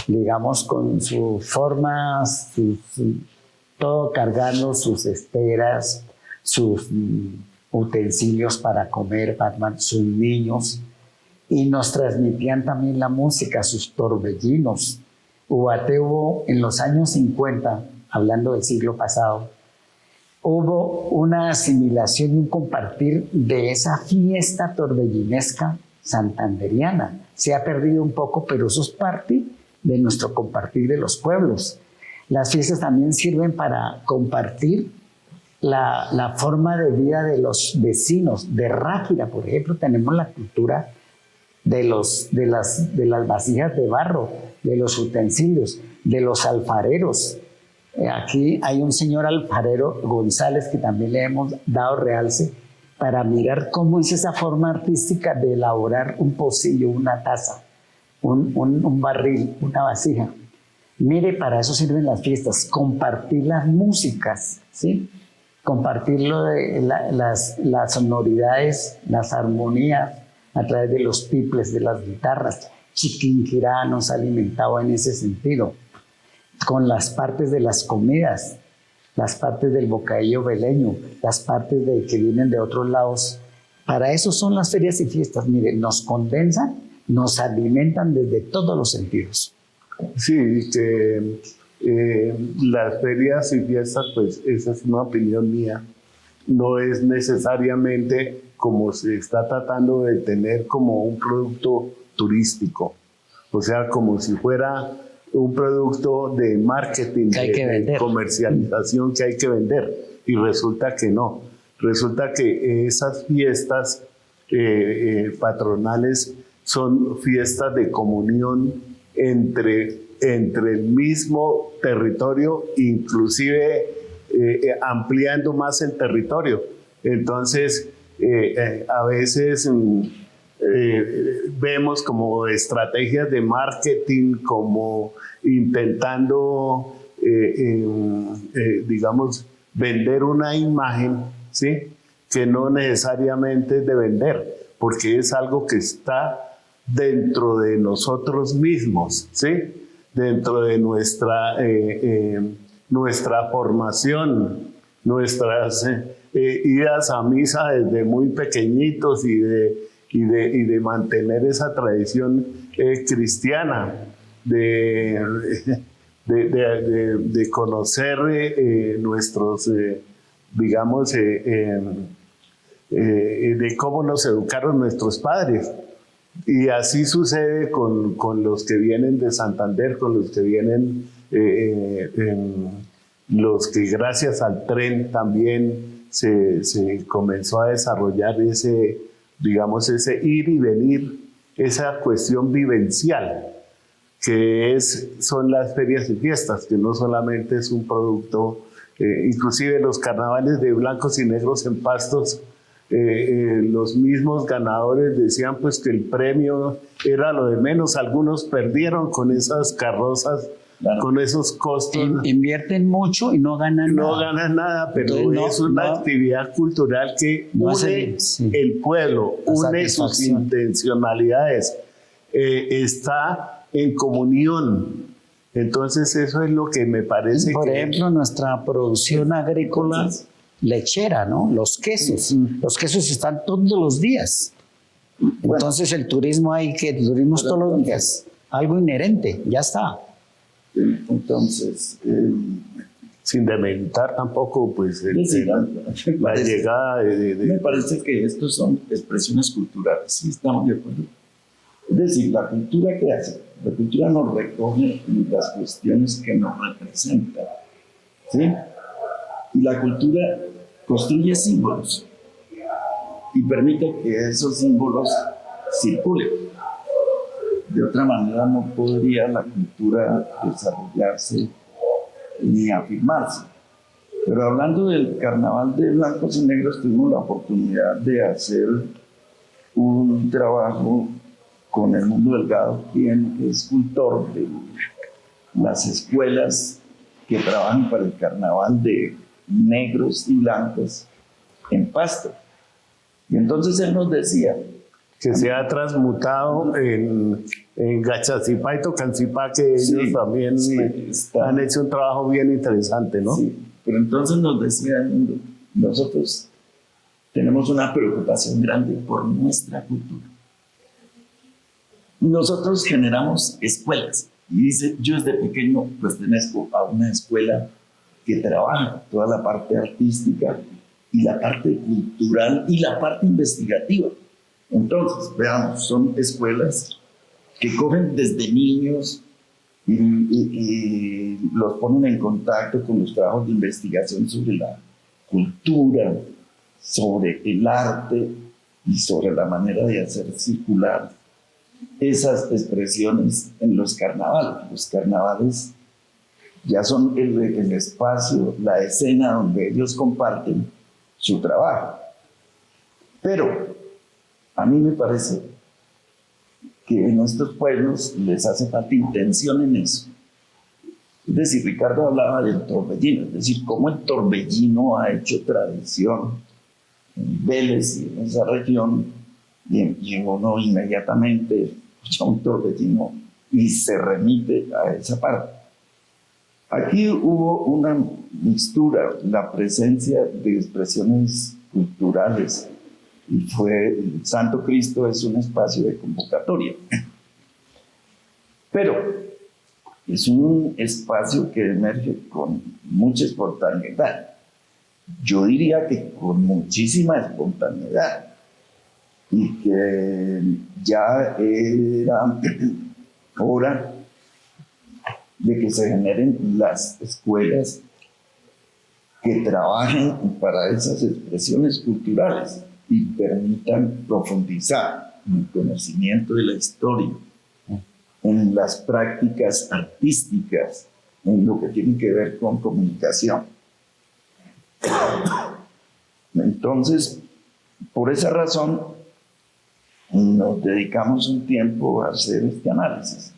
digamos, con sus formas, todo cargando sus esteras, sus utensilios para comer, para sus niños, y nos transmitían también la música, sus torbellinos. Ubaté hubo en los años 50, hablando del siglo pasado, hubo una asimilación y un compartir de esa fiesta torbellinesca santanderiana. Se ha perdido un poco, pero eso es parte de nuestro compartir de los pueblos. Las fiestas también sirven para compartir la forma de vida de los vecinos. De Ráquira, por ejemplo, tenemos la cultura de las vasijas de barro, de los utensilios, de los alfareros. Aquí hay un señor alfarero, González, que también le hemos dado realce, para mirar cómo es esa forma artística de elaborar un pocillo, una taza, un barril, una vasija. Mire, para eso sirven las fiestas, compartir las músicas, ¿sí? Compartir las sonoridades, las armonías a través de los tiples, de las guitarras. Chiquinquirá nos ha alimentado en ese sentido, con las partes de las comidas, las partes del bocadillo veleño, las partes que vienen de otros lados. Para eso son las ferias y fiestas. Mire, nos condensan, nos alimentan desde todos los sentidos. Sí, que las ferias y fiestas, pues esa es una opinión mía, no es necesariamente como se está tratando de tener como un producto turístico, o sea, como si fuera un producto de marketing, de comercialización que hay que vender, y resulta que no, resulta que esas fiestas patronales son fiestas de comunión entre el mismo territorio, inclusive ampliando más el territorio. Entonces, a veces vemos como estrategias de marketing, como intentando, digamos, vender una imagen, ¿sí? Que no necesariamente es de vender, porque es algo que está dentro de nosotros mismos, ¿sí? Dentro de nuestra formación, nuestras idas a misa desde muy pequeñitos y de mantener esa tradición cristiana, de conocer nuestros, digamos, de cómo nos educaron nuestros padres. Y así sucede con los que vienen de Santander, con los que vienen, los que gracias al tren también se comenzó a desarrollar ese, digamos, ese ir y venir, esa cuestión vivencial, que son las ferias y fiestas, que no solamente es un producto, inclusive los carnavales de blancos y negros en Pastos, los mismos ganadores decían pues que el premio era lo de menos. Algunos perdieron con esas carrozas, claro, con esos costos. Invierten mucho y no ganan nada. No ganan nada, pero es una actividad cultural que une el pueblo, une sus intencionalidades, está en comunión. Entonces eso es lo que me parece. Por ejemplo, nuestra producción agrícola lechera, ¿no? Los quesos. Los quesos están todos los días. Entonces el turismo turismo todos los días. Algo inherente, ya está. Entonces, sin demeritar tampoco, pues, la llegada Me parece que estos son expresiones culturales, sí, estamos de acuerdo. Es decir, la cultura que hace, la cultura nos recoge las cuestiones que nos representan, ¿sí? Y la cultura construye símbolos y permite que esos símbolos circulen. De otra manera no podría la cultura desarrollarse ni afirmarse. Pero hablando del carnaval de blancos y negros, tuvimos la oportunidad de hacer un trabajo con el Mundo Delgado, quien es escultor de las escuelas que trabajan para el carnaval de negros y blancos en Pasto. Y entonces él nos decía que se ha transmutado en Gachacipá y Tocancipá, que ellos también han hecho un trabajo bien interesante, ¿no? Sí, pero entonces nos decía, nosotros tenemos una preocupación grande por nuestra cultura. Nosotros generamos escuelas, y dice, yo desde pequeño pertenezco a una escuela que trabaja toda la parte artística y la parte cultural y la parte investigativa. Entonces, veamos, son escuelas que cogen desde niños y los ponen en contacto con los trabajos de investigación sobre la cultura, sobre el arte y sobre la manera de hacer circular esas expresiones en los carnavales. Los carnavales ya son el espacio, la escena donde ellos comparten su trabajo. Pero a mí me parece que en nuestros pueblos les hace falta intención en eso. Es decir, Ricardo hablaba del torbellino, es decir, cómo el torbellino ha hecho tradición en Vélez y en esa región, y uno inmediatamente escucha un torbellino y se remite a esa parte. Aquí hubo una mixtura, la presencia de expresiones culturales, y fue el Santo Cristo es un espacio de convocatoria. Pero es un espacio que emerge con mucha espontaneidad. Yo diría que con muchísima espontaneidad. Y que ya era hora de que se generen las escuelas que trabajen para esas expresiones culturales y permitan profundizar en el conocimiento de la historia, en las prácticas artísticas, en lo que tiene que ver con comunicación. Entonces, por esa razón, nos dedicamos un tiempo a hacer este análisis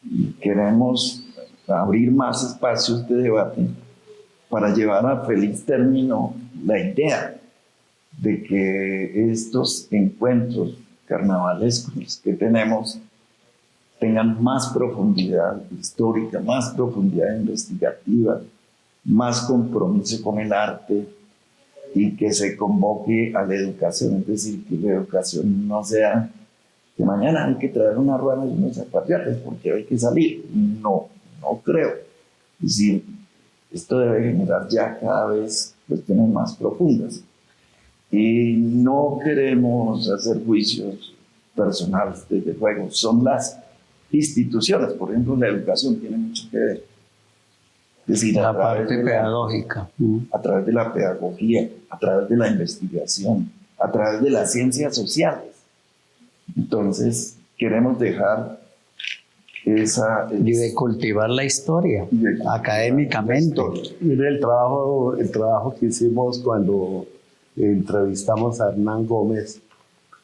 y queremos abrir más espacios de debate para llevar a feliz término la idea de que estos encuentros carnavalescos que tenemos tengan más profundidad histórica, más profundidad investigativa, más compromiso con el arte, y que se convoque a la educación, es decir, que la educación no sea que mañana hay que traer una ruana y unos zapateates porque hay que salir. No creo. Es decir, esto debe generar ya cada vez cuestiones más profundas. Y no queremos hacer juicios personales, desde luego, son las instituciones, por ejemplo, la educación tiene mucho que ver. Es decir, la parte pedagógica. A través de la pedagogía, a través de la investigación, a través de las ciencias sociales. Entonces, queremos dejar esa... Y de cultivar la historia, académicamente. Mire, el trabajo que hicimos cuando entrevistamos a Hernán Gómez,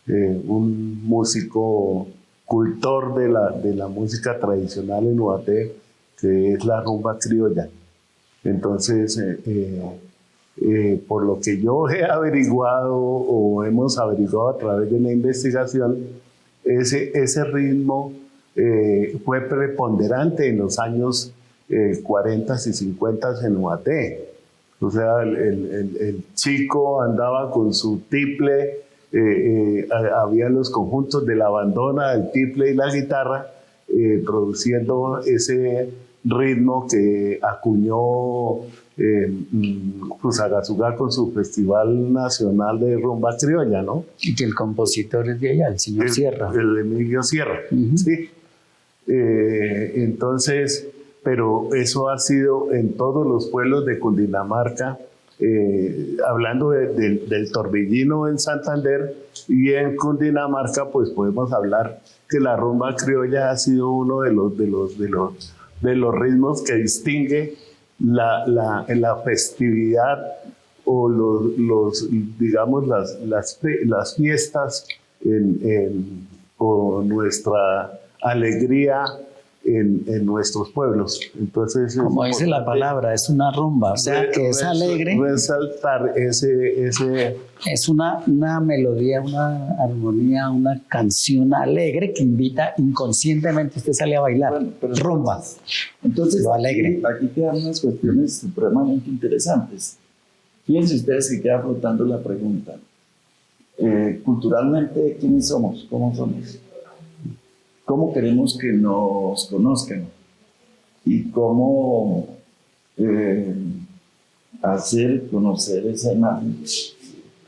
un músico cultor de la música tradicional en Ubaté, que es la rumba criolla. Entonces, por lo que yo he averiguado o hemos averiguado a través de la investigación, ese ritmo fue preponderante en los años 40 y 50 en Ubaté. O sea, el chico andaba con su tiple, había los conjuntos de la bandona, el tiple y la guitarra, produciendo ese ritmo que acuñó Fusagasugá con su Festival Nacional de Rumba Criolla, ¿no? Y que el compositor es de allá, el señor Sierra. El Emilio Sierra, sí. Entonces, pero eso ha sido en todos los pueblos de Cundinamarca, hablando del torbellino en Santander y en Cundinamarca, pues podemos hablar que la rumba criolla ha sido uno de los ritmos que distingue la festividad o digamos las fiestas o nuestra alegría en nuestros pueblos. Entonces, como dice la palabra, es una rumba, o sea que es alegre. Resaltar ese es una melodía, una armonía, una canción alegre que invita inconscientemente, usted sale a bailar. Bueno, pero rumba. Entonces, lo alegre. Aquí quedan unas cuestiones supremamente interesantes. Fíjense ustedes que queda flotando la pregunta. Culturalmente, ¿quiénes somos? ¿Cómo somos? ¿Cómo queremos que nos conozcan? Y cómo hacer conocer esa imagen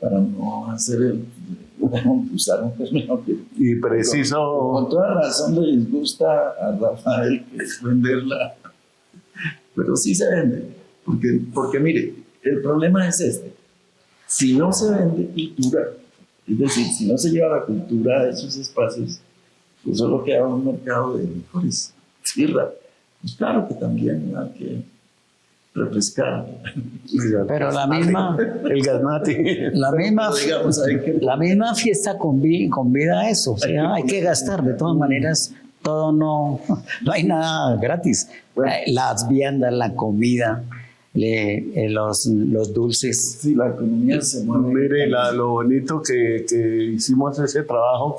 para no hacer usar un término que... Y preciso... Con toda razón le disgusta a Rafael, que es venderla, pero sí se vende. Porque mire, el problema es este. Si no se vende cultura, es decir, si no se lleva la cultura a esos espacios, pues solo queda un mercado de licores. Sí, pues claro que también hay que refrescar. Pero la misma, El gaznati. la misma, Pero digamos, hay que- la misma fiesta convida a eso. O sea, hay que gastar. De todas maneras, todo no hay nada gratis. Bueno. Las viandas, la comida, los dulces. Sí, la economía se mueve. Mire, lo bonito que hicimos ese trabajo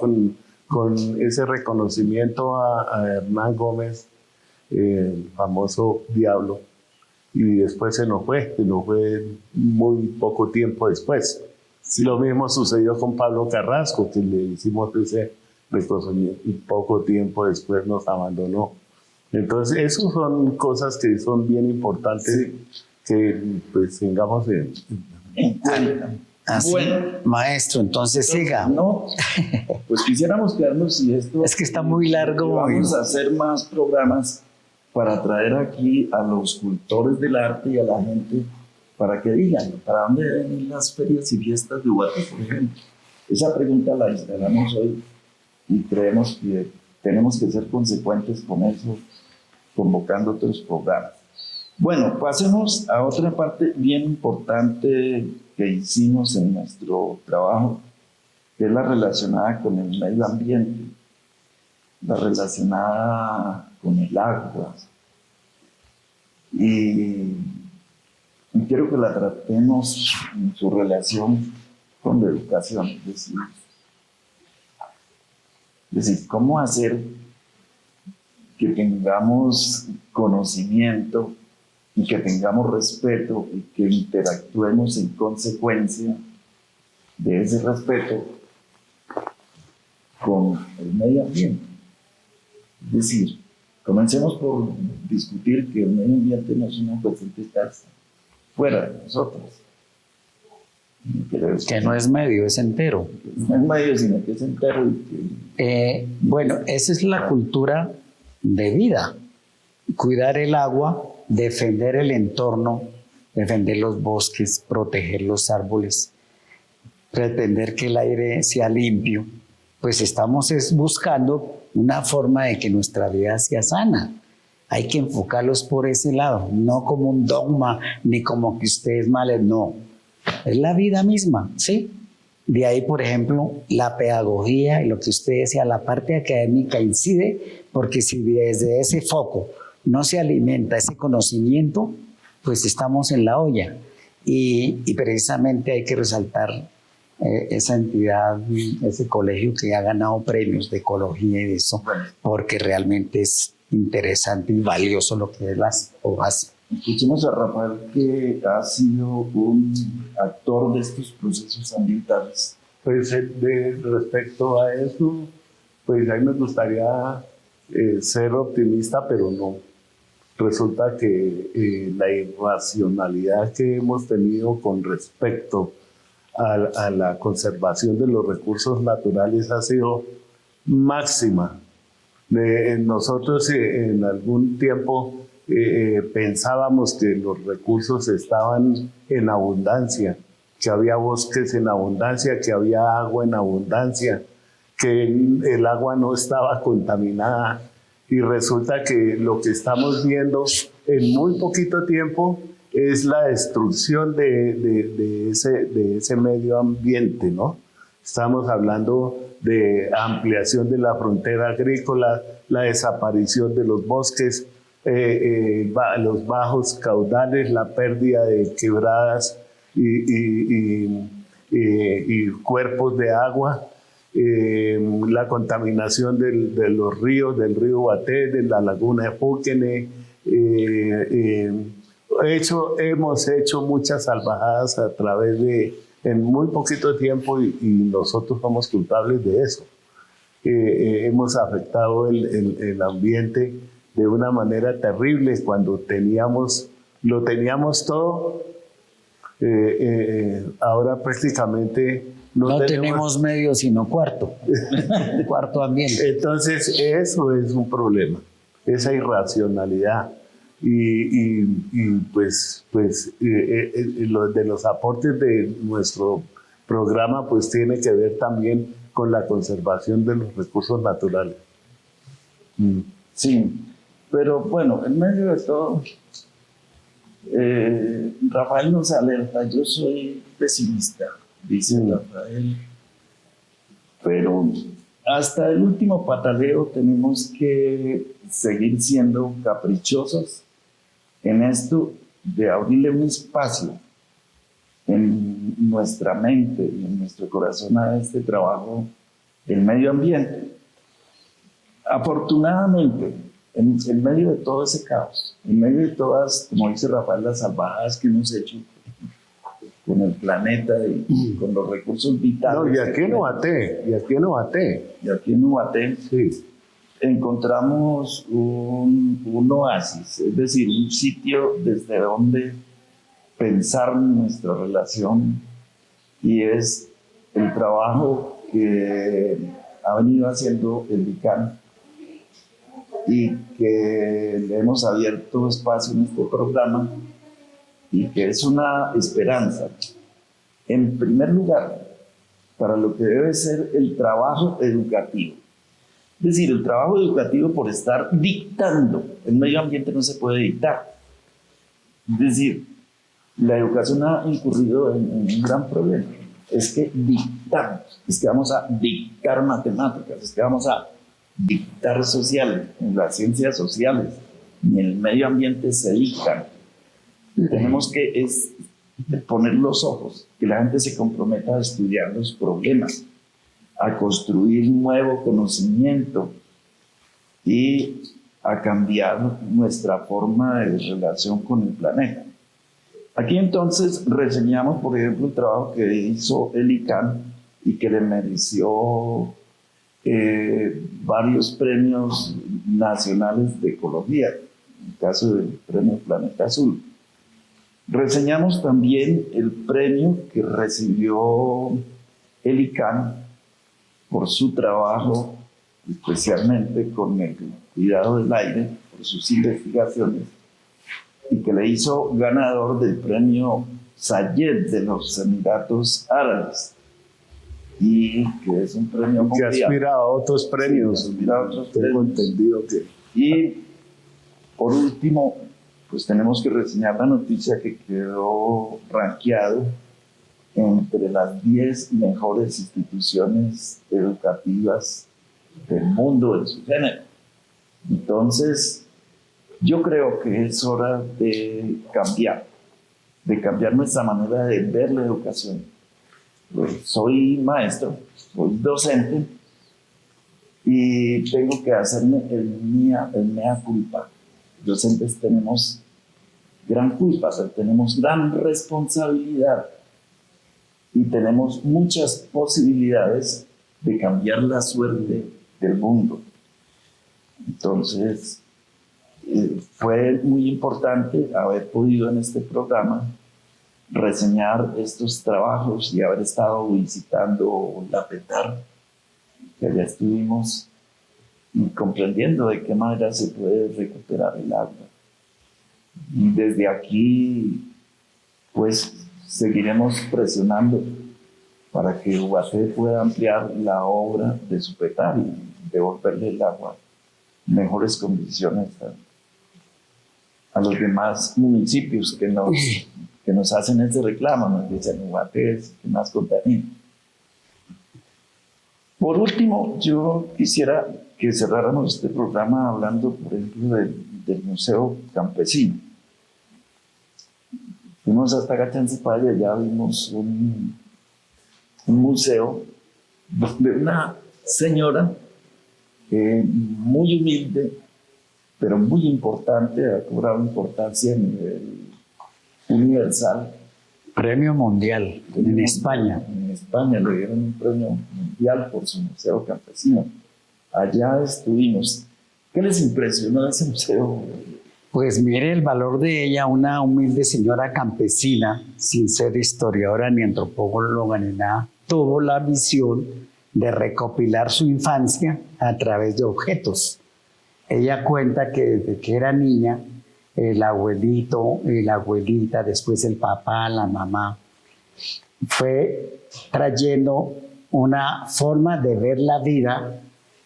con ese reconocimiento a Hernán Gómez, el famoso Diablo, y después se nos fue muy poco tiempo después. Sí. Lo mismo sucedió con Pablo Carrasco, que le hicimos ese reconocimiento y poco tiempo después nos abandonó. Entonces, esas son cosas que son bien importantes, sí, que pues tengamos en cuenta. Así, bueno, maestro, entonces siga. No, pues quisiéramos quedarnos y esto... Es que está muy largo. Vamos a hacer más programas para traer aquí a los cultores del arte y a la gente para que digan, ¿para dónde deben ir las ferias y fiestas de Ubaté, por ejemplo? Esa pregunta la instalamos hoy y creemos que tenemos que ser consecuentes con eso, convocando otros programas. Bueno, pasemos a otra parte bien importante que hicimos en nuestro trabajo, que es la relacionada con el medio ambiente, la relacionada con el agua. Y quiero que la tratemos en su relación con la educación, es decir, cómo hacer que tengamos conocimiento y que tengamos respeto y que interactuemos en consecuencia de ese respeto con el medio ambiente. Es decir, comencemos por discutir que el medio ambiente no es una cuestión que está fuera de nosotros. Que no es medio, es entero. No es medio, sino que es entero. Bueno, esa es la cultura de vida. Cuidar el agua, defender el entorno, defender los bosques, proteger los árboles, pretender que el aire sea limpio, pues estamos buscando una forma de que nuestra vida sea sana. Hay que enfocarlos por ese lado, no como un dogma, ni como que ustedes males, no. Es la vida misma, ¿sí? De ahí, por ejemplo, la pedagogía y lo que usted decía, la parte académica incide, porque si desde ese foco no se alimenta ese conocimiento, pues estamos en la olla. Y precisamente hay que resaltar esa entidad, ese colegio que ha ganado premios de ecología y de eso, porque realmente es interesante y valioso lo que es las hojas. Escuchemos a Rafael, que ha sido un actor de estos procesos ambientales. Pues respecto a eso, pues a mí me gustaría ser optimista, pero no. Resulta que la irracionalidad que hemos tenido con respecto a la conservación de los recursos naturales ha sido máxima. Nosotros en algún tiempo pensábamos que los recursos estaban en abundancia, que había bosques en abundancia, que había agua en abundancia, que el agua no estaba contaminada, y resulta que lo que estamos viendo en muy poquito tiempo es la destrucción de ese medio ambiente, ¿no? Estamos hablando de ampliación de la frontera agrícola, la desaparición de los bosques, los bajos caudales, la pérdida de quebradas y cuerpos de agua, la contaminación de los ríos, del río Ubaté, de la laguna de Púquene. Hemos hecho muchas salvajadas a través en muy poquito tiempo y nosotros somos culpables de eso. Hemos afectado el ambiente de una manera terrible cuando lo teníamos todo. Ahora prácticamente no tenemos medio sino cuarto. Cuarto ambiente. Entonces eso es un problema, esa irracionalidad. Y pues de los aportes de nuestro programa pues tiene que ver también con la conservación de los recursos naturales. Sí, pero bueno, en medio de todo Rafael nos alerta, yo soy pesimista, dice Rafael, pero hasta el último pataleo tenemos que seguir siendo caprichosos en esto de abrirle un espacio en nuestra mente y en nuestro corazón a este trabajo del medio ambiente. Afortunadamente, en medio de todo ese caos, en medio de todas, como dice Rafael, las salvajadas que hemos hecho con el planeta y con los recursos vitales. No, y aquí en Ubaté, Y aquí en Ubaté, sí. encontramos un oasis, es decir, un sitio desde donde pensar nuestra relación, y es el trabajo que ha venido haciendo el ICANN y que le hemos abierto espacio en este programa y que es una esperanza, en primer lugar, para lo que debe ser el trabajo educativo. Es decir, el trabajo educativo por estar dictando, el medio ambiente no se puede dictar. Es decir, la educación ha incurrido en un gran problema. Es que dictamos, es que vamos a dictar matemáticas, es que vamos a dictar sociales, en las ciencias sociales, en el medio ambiente se dictan. Tenemos que poner los ojos, que la gente se comprometa a estudiar los problemas, a construir nuevo conocimiento y a cambiar nuestra forma de relación con el planeta. Aquí entonces reseñamos, por ejemplo, el trabajo que hizo el ICANN y que le mereció varios premios nacionales de ecología, en el caso del premio Planeta Azul. Reseñamos también el premio que recibió el ICANN por su trabajo, especialmente con el cuidado del aire, por sus investigaciones, y que le hizo ganador del premio Zayed de los Emiratos Árabes, y que es un premio Que mundial. aspira a otros premios. Sí, aspira a otros Tengo premios. entendido que... Y por último, pues tenemos que reseñar la noticia que quedó rankeado entre las 10 mejores instituciones educativas del mundo en su género. Entonces, yo creo que es hora de cambiar nuestra manera de ver la educación. Pues soy maestro, soy docente y tengo que hacerme el mea culpa. Docentes tenemos gran culpa, pero tenemos gran responsabilidad y tenemos muchas posibilidades de cambiar la suerte del mundo. Entonces, fue muy importante haber podido en este programa reseñar estos trabajos y haber estado visitando la PETAR, que allá estuvimos comprendiendo de qué manera se puede recuperar el agua. Y desde aquí, pues, seguiremos presionando para que Ubaté pueda ampliar la obra de su PETAR y devolverle el agua en mejores condiciones a los demás municipios que nos hacen ese reclamo, nos dicen Ubaté es que más contamina. Por último, yo quisiera que cerráramos este programa hablando, por ejemplo, del Museo Campesino. Fuimos hasta Gachancipaya y allá vimos un museo donde una señora muy humilde, pero muy importante, ha cobrado importancia a nivel universal. Premio mundial en España. En España le dieron un premio mundial por su museo campesino. Allá estuvimos. ¿Qué les impresionó de ese museo? Pues mire el valor de ella, una humilde señora campesina, sin ser historiadora ni antropóloga ni nada, tuvo la visión de recopilar su infancia a través de objetos. Ella cuenta que desde que era niña, el abuelito, la abuelita, después el papá, la mamá, fue trayendo una forma de ver la vida,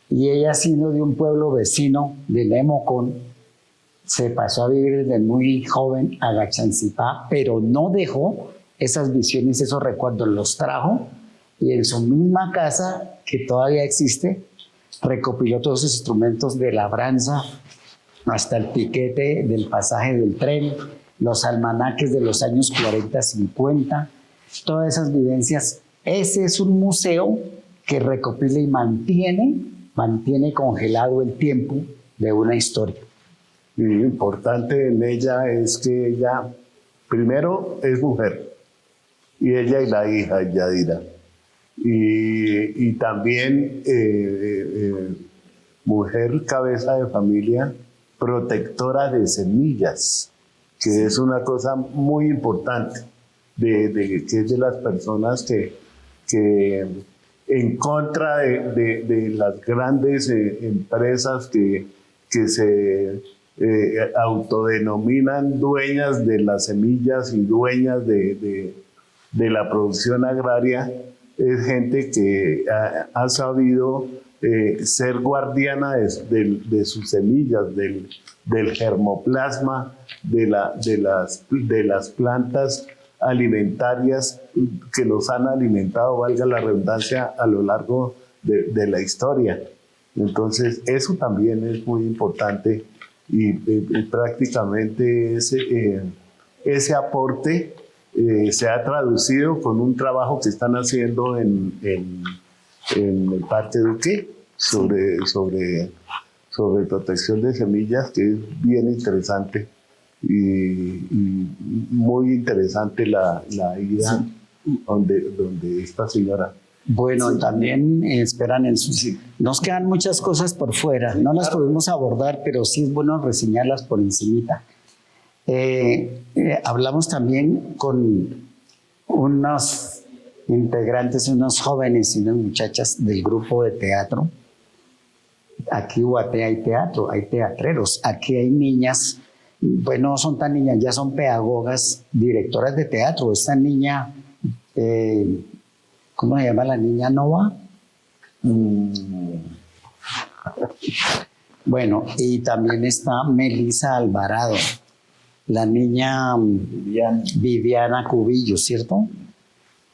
y ella, siendo de un pueblo vecino de Nemocón, se pasó a vivir desde muy joven a Gachancipá, pero no dejó esas visiones, esos recuerdos, los trajo y en su misma casa, que todavía existe, recopiló todos esos instrumentos de labranza, hasta el piquete del pasaje del tren, los almanaques de los años 40, 50, todas esas vivencias. Ese es un museo que recopila y mantiene congelado el tiempo de una historia. Y lo importante en ella es que ella, primero, es mujer, y ella y la hija, Yadira. Y también mujer cabeza de familia, protectora de semillas, que es una cosa muy importante, que es de las personas que en contra de las grandes empresas que se autodenominan dueñas de las semillas y dueñas de la producción agraria, es gente que ha sabido ser guardiana de sus semillas, del germoplasma, de las plantas alimentarias que nos han alimentado, valga la redundancia, a lo largo de la historia. Entonces, eso también es muy importante y prácticamente ese aporte se ha traducido con un trabajo que están haciendo en el Parque Duque sobre protección de semillas, que es bien interesante y muy interesante la ida donde esta señora. Bueno, también esperan nos quedan muchas cosas por fuera, no las pudimos abordar, pero sí es bueno reseñarlas por encimita. Hablamos también con unos integrantes, unos jóvenes y unas muchachas del grupo de teatro. Aquí en Ubaté hay teatro, hay teatreros, aquí hay niñas, pues no son tan niñas, ya son pedagogas, directoras de teatro. Esta niña, ¿cómo se llama la niña? ¿Nova? Bueno, y también está Melissa Alvarado, la niña Viviana Cubillo, ¿cierto?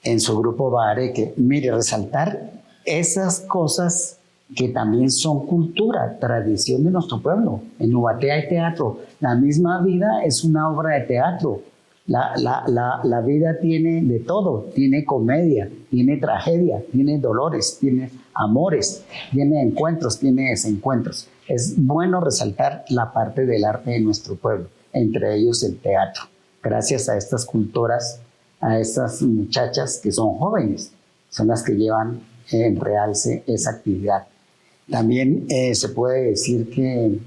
En su grupo Bareque. Mire, resaltar esas cosas que también son cultura, tradición de nuestro pueblo. En Ubaté hay teatro. La misma vida es una obra de teatro. La vida tiene de todo. Tiene comedia, tiene tragedia, tiene dolores, tiene amores, tiene encuentros, tiene desencuentros. Es bueno resaltar la parte del arte de nuestro pueblo, entre ellos el teatro. Gracias a estas cultoras, a estas muchachas que son jóvenes, son las que llevan en realce esa actividad. También se puede decir que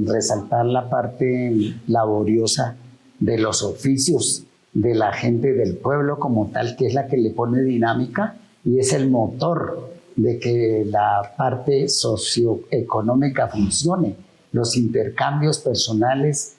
resaltar la parte laboriosa de los oficios de la gente del pueblo como tal, que es la que le pone dinámica y es el motor de que la parte socioeconómica funcione. Los intercambios personales,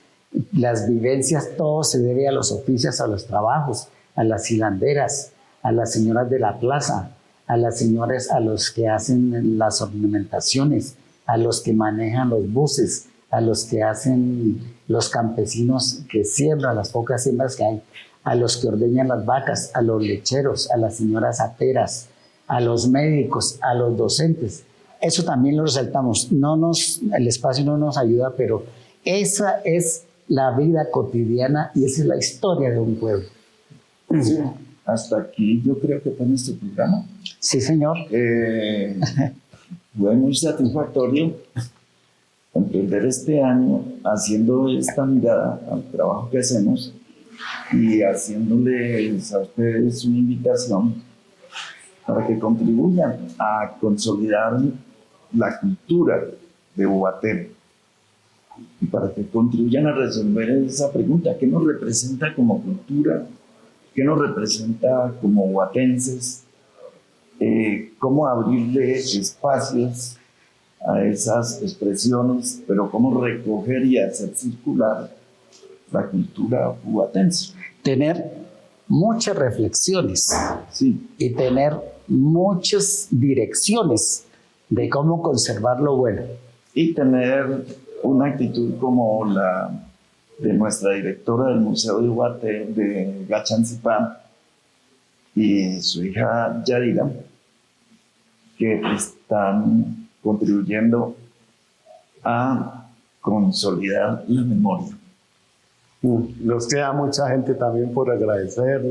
las vivencias, todo se debe a los oficios, a los trabajos, a las hilanderas, a las señoras de la plaza, a las señoras, a los que hacen las ornamentaciones, a los que manejan los buses, a los que hacen los campesinos que siembran las pocas siembras que hay, a los que ordeñan las vacas, a los lecheros, a las señoras ateras, a los médicos, a los docentes. Eso también lo resaltamos. El espacio no nos ayuda, pero esa es la vida cotidiana y esa es la historia de un pueblo. Sí, hasta aquí yo creo que fue nuestro programa. Sí, señor. Fue muy satisfactorio emprender este año haciendo esta mirada al trabajo que hacemos y haciéndoles a ustedes una invitación para que contribuyan a consolidar la cultura de Ubaté y para que contribuyan a resolver esa pregunta: ¿qué nos representa como cultura? ¿Qué nos representa como ubatenses? ¿Cómo abrirle espacios a esas expresiones, pero cómo recoger y hacer circular la cultura ubatense? Tener muchas reflexiones, sí, y tener muchas direcciones de cómo conservar lo bueno. Y tener una actitud como la de nuestra directora del Museo de Iguate de Gachancipá y su hija Yarira, que están contribuyendo a consolidar la memoria. Nos queda mucha gente también por agradecer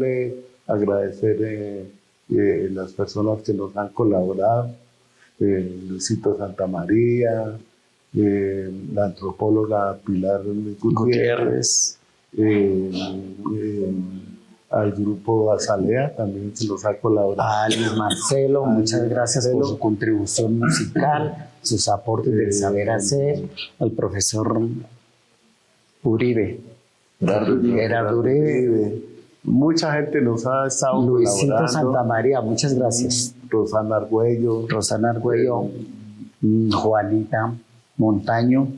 las personas que nos han colaborado, Luisito Santamaría, la antropóloga Pilar Gutiérrez, al grupo Azalea también se nos ha colaborado. A Luis Marcelo, muchas gracias por su contribución musical, sus aportes del saber hacer, al profesor Uribe. Gerardo Uribe. Mucha gente nos ha estado Luisito colaborando. Santamaría, muchas gracias. Rosana Argüello. Rosana Argüello, Juanita Montaño,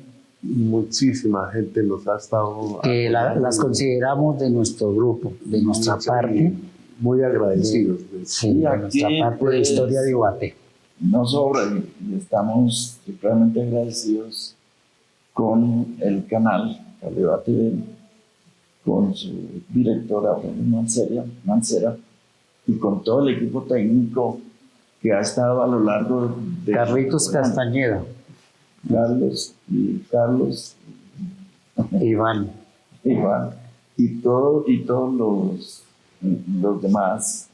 Muchísima gente nos ha estado que las consideramos de nuestro grupo, de nuestra parte. muy agradecidos. Sí, Y de aquí, nuestra parte de pues, Historia de Iguate. No sobra y estamos realmente agradecidos con el canal Caleva TV, con su directora Aurelio Mancera y con todo el equipo técnico que ha estado a lo largo de... Carlitos Castañeda, Carlos, Iván. Iván y todos los demás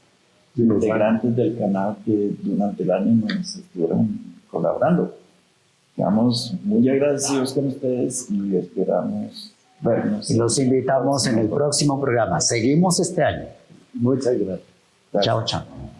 integrantes del canal que durante el año nos estuvieron colaborando. Estamos muy agradecidos con ustedes y esperamos vernos. Los invitamos en el próximo programa. Seguimos este año. Muchas gracias. Gracias. Chao, chao.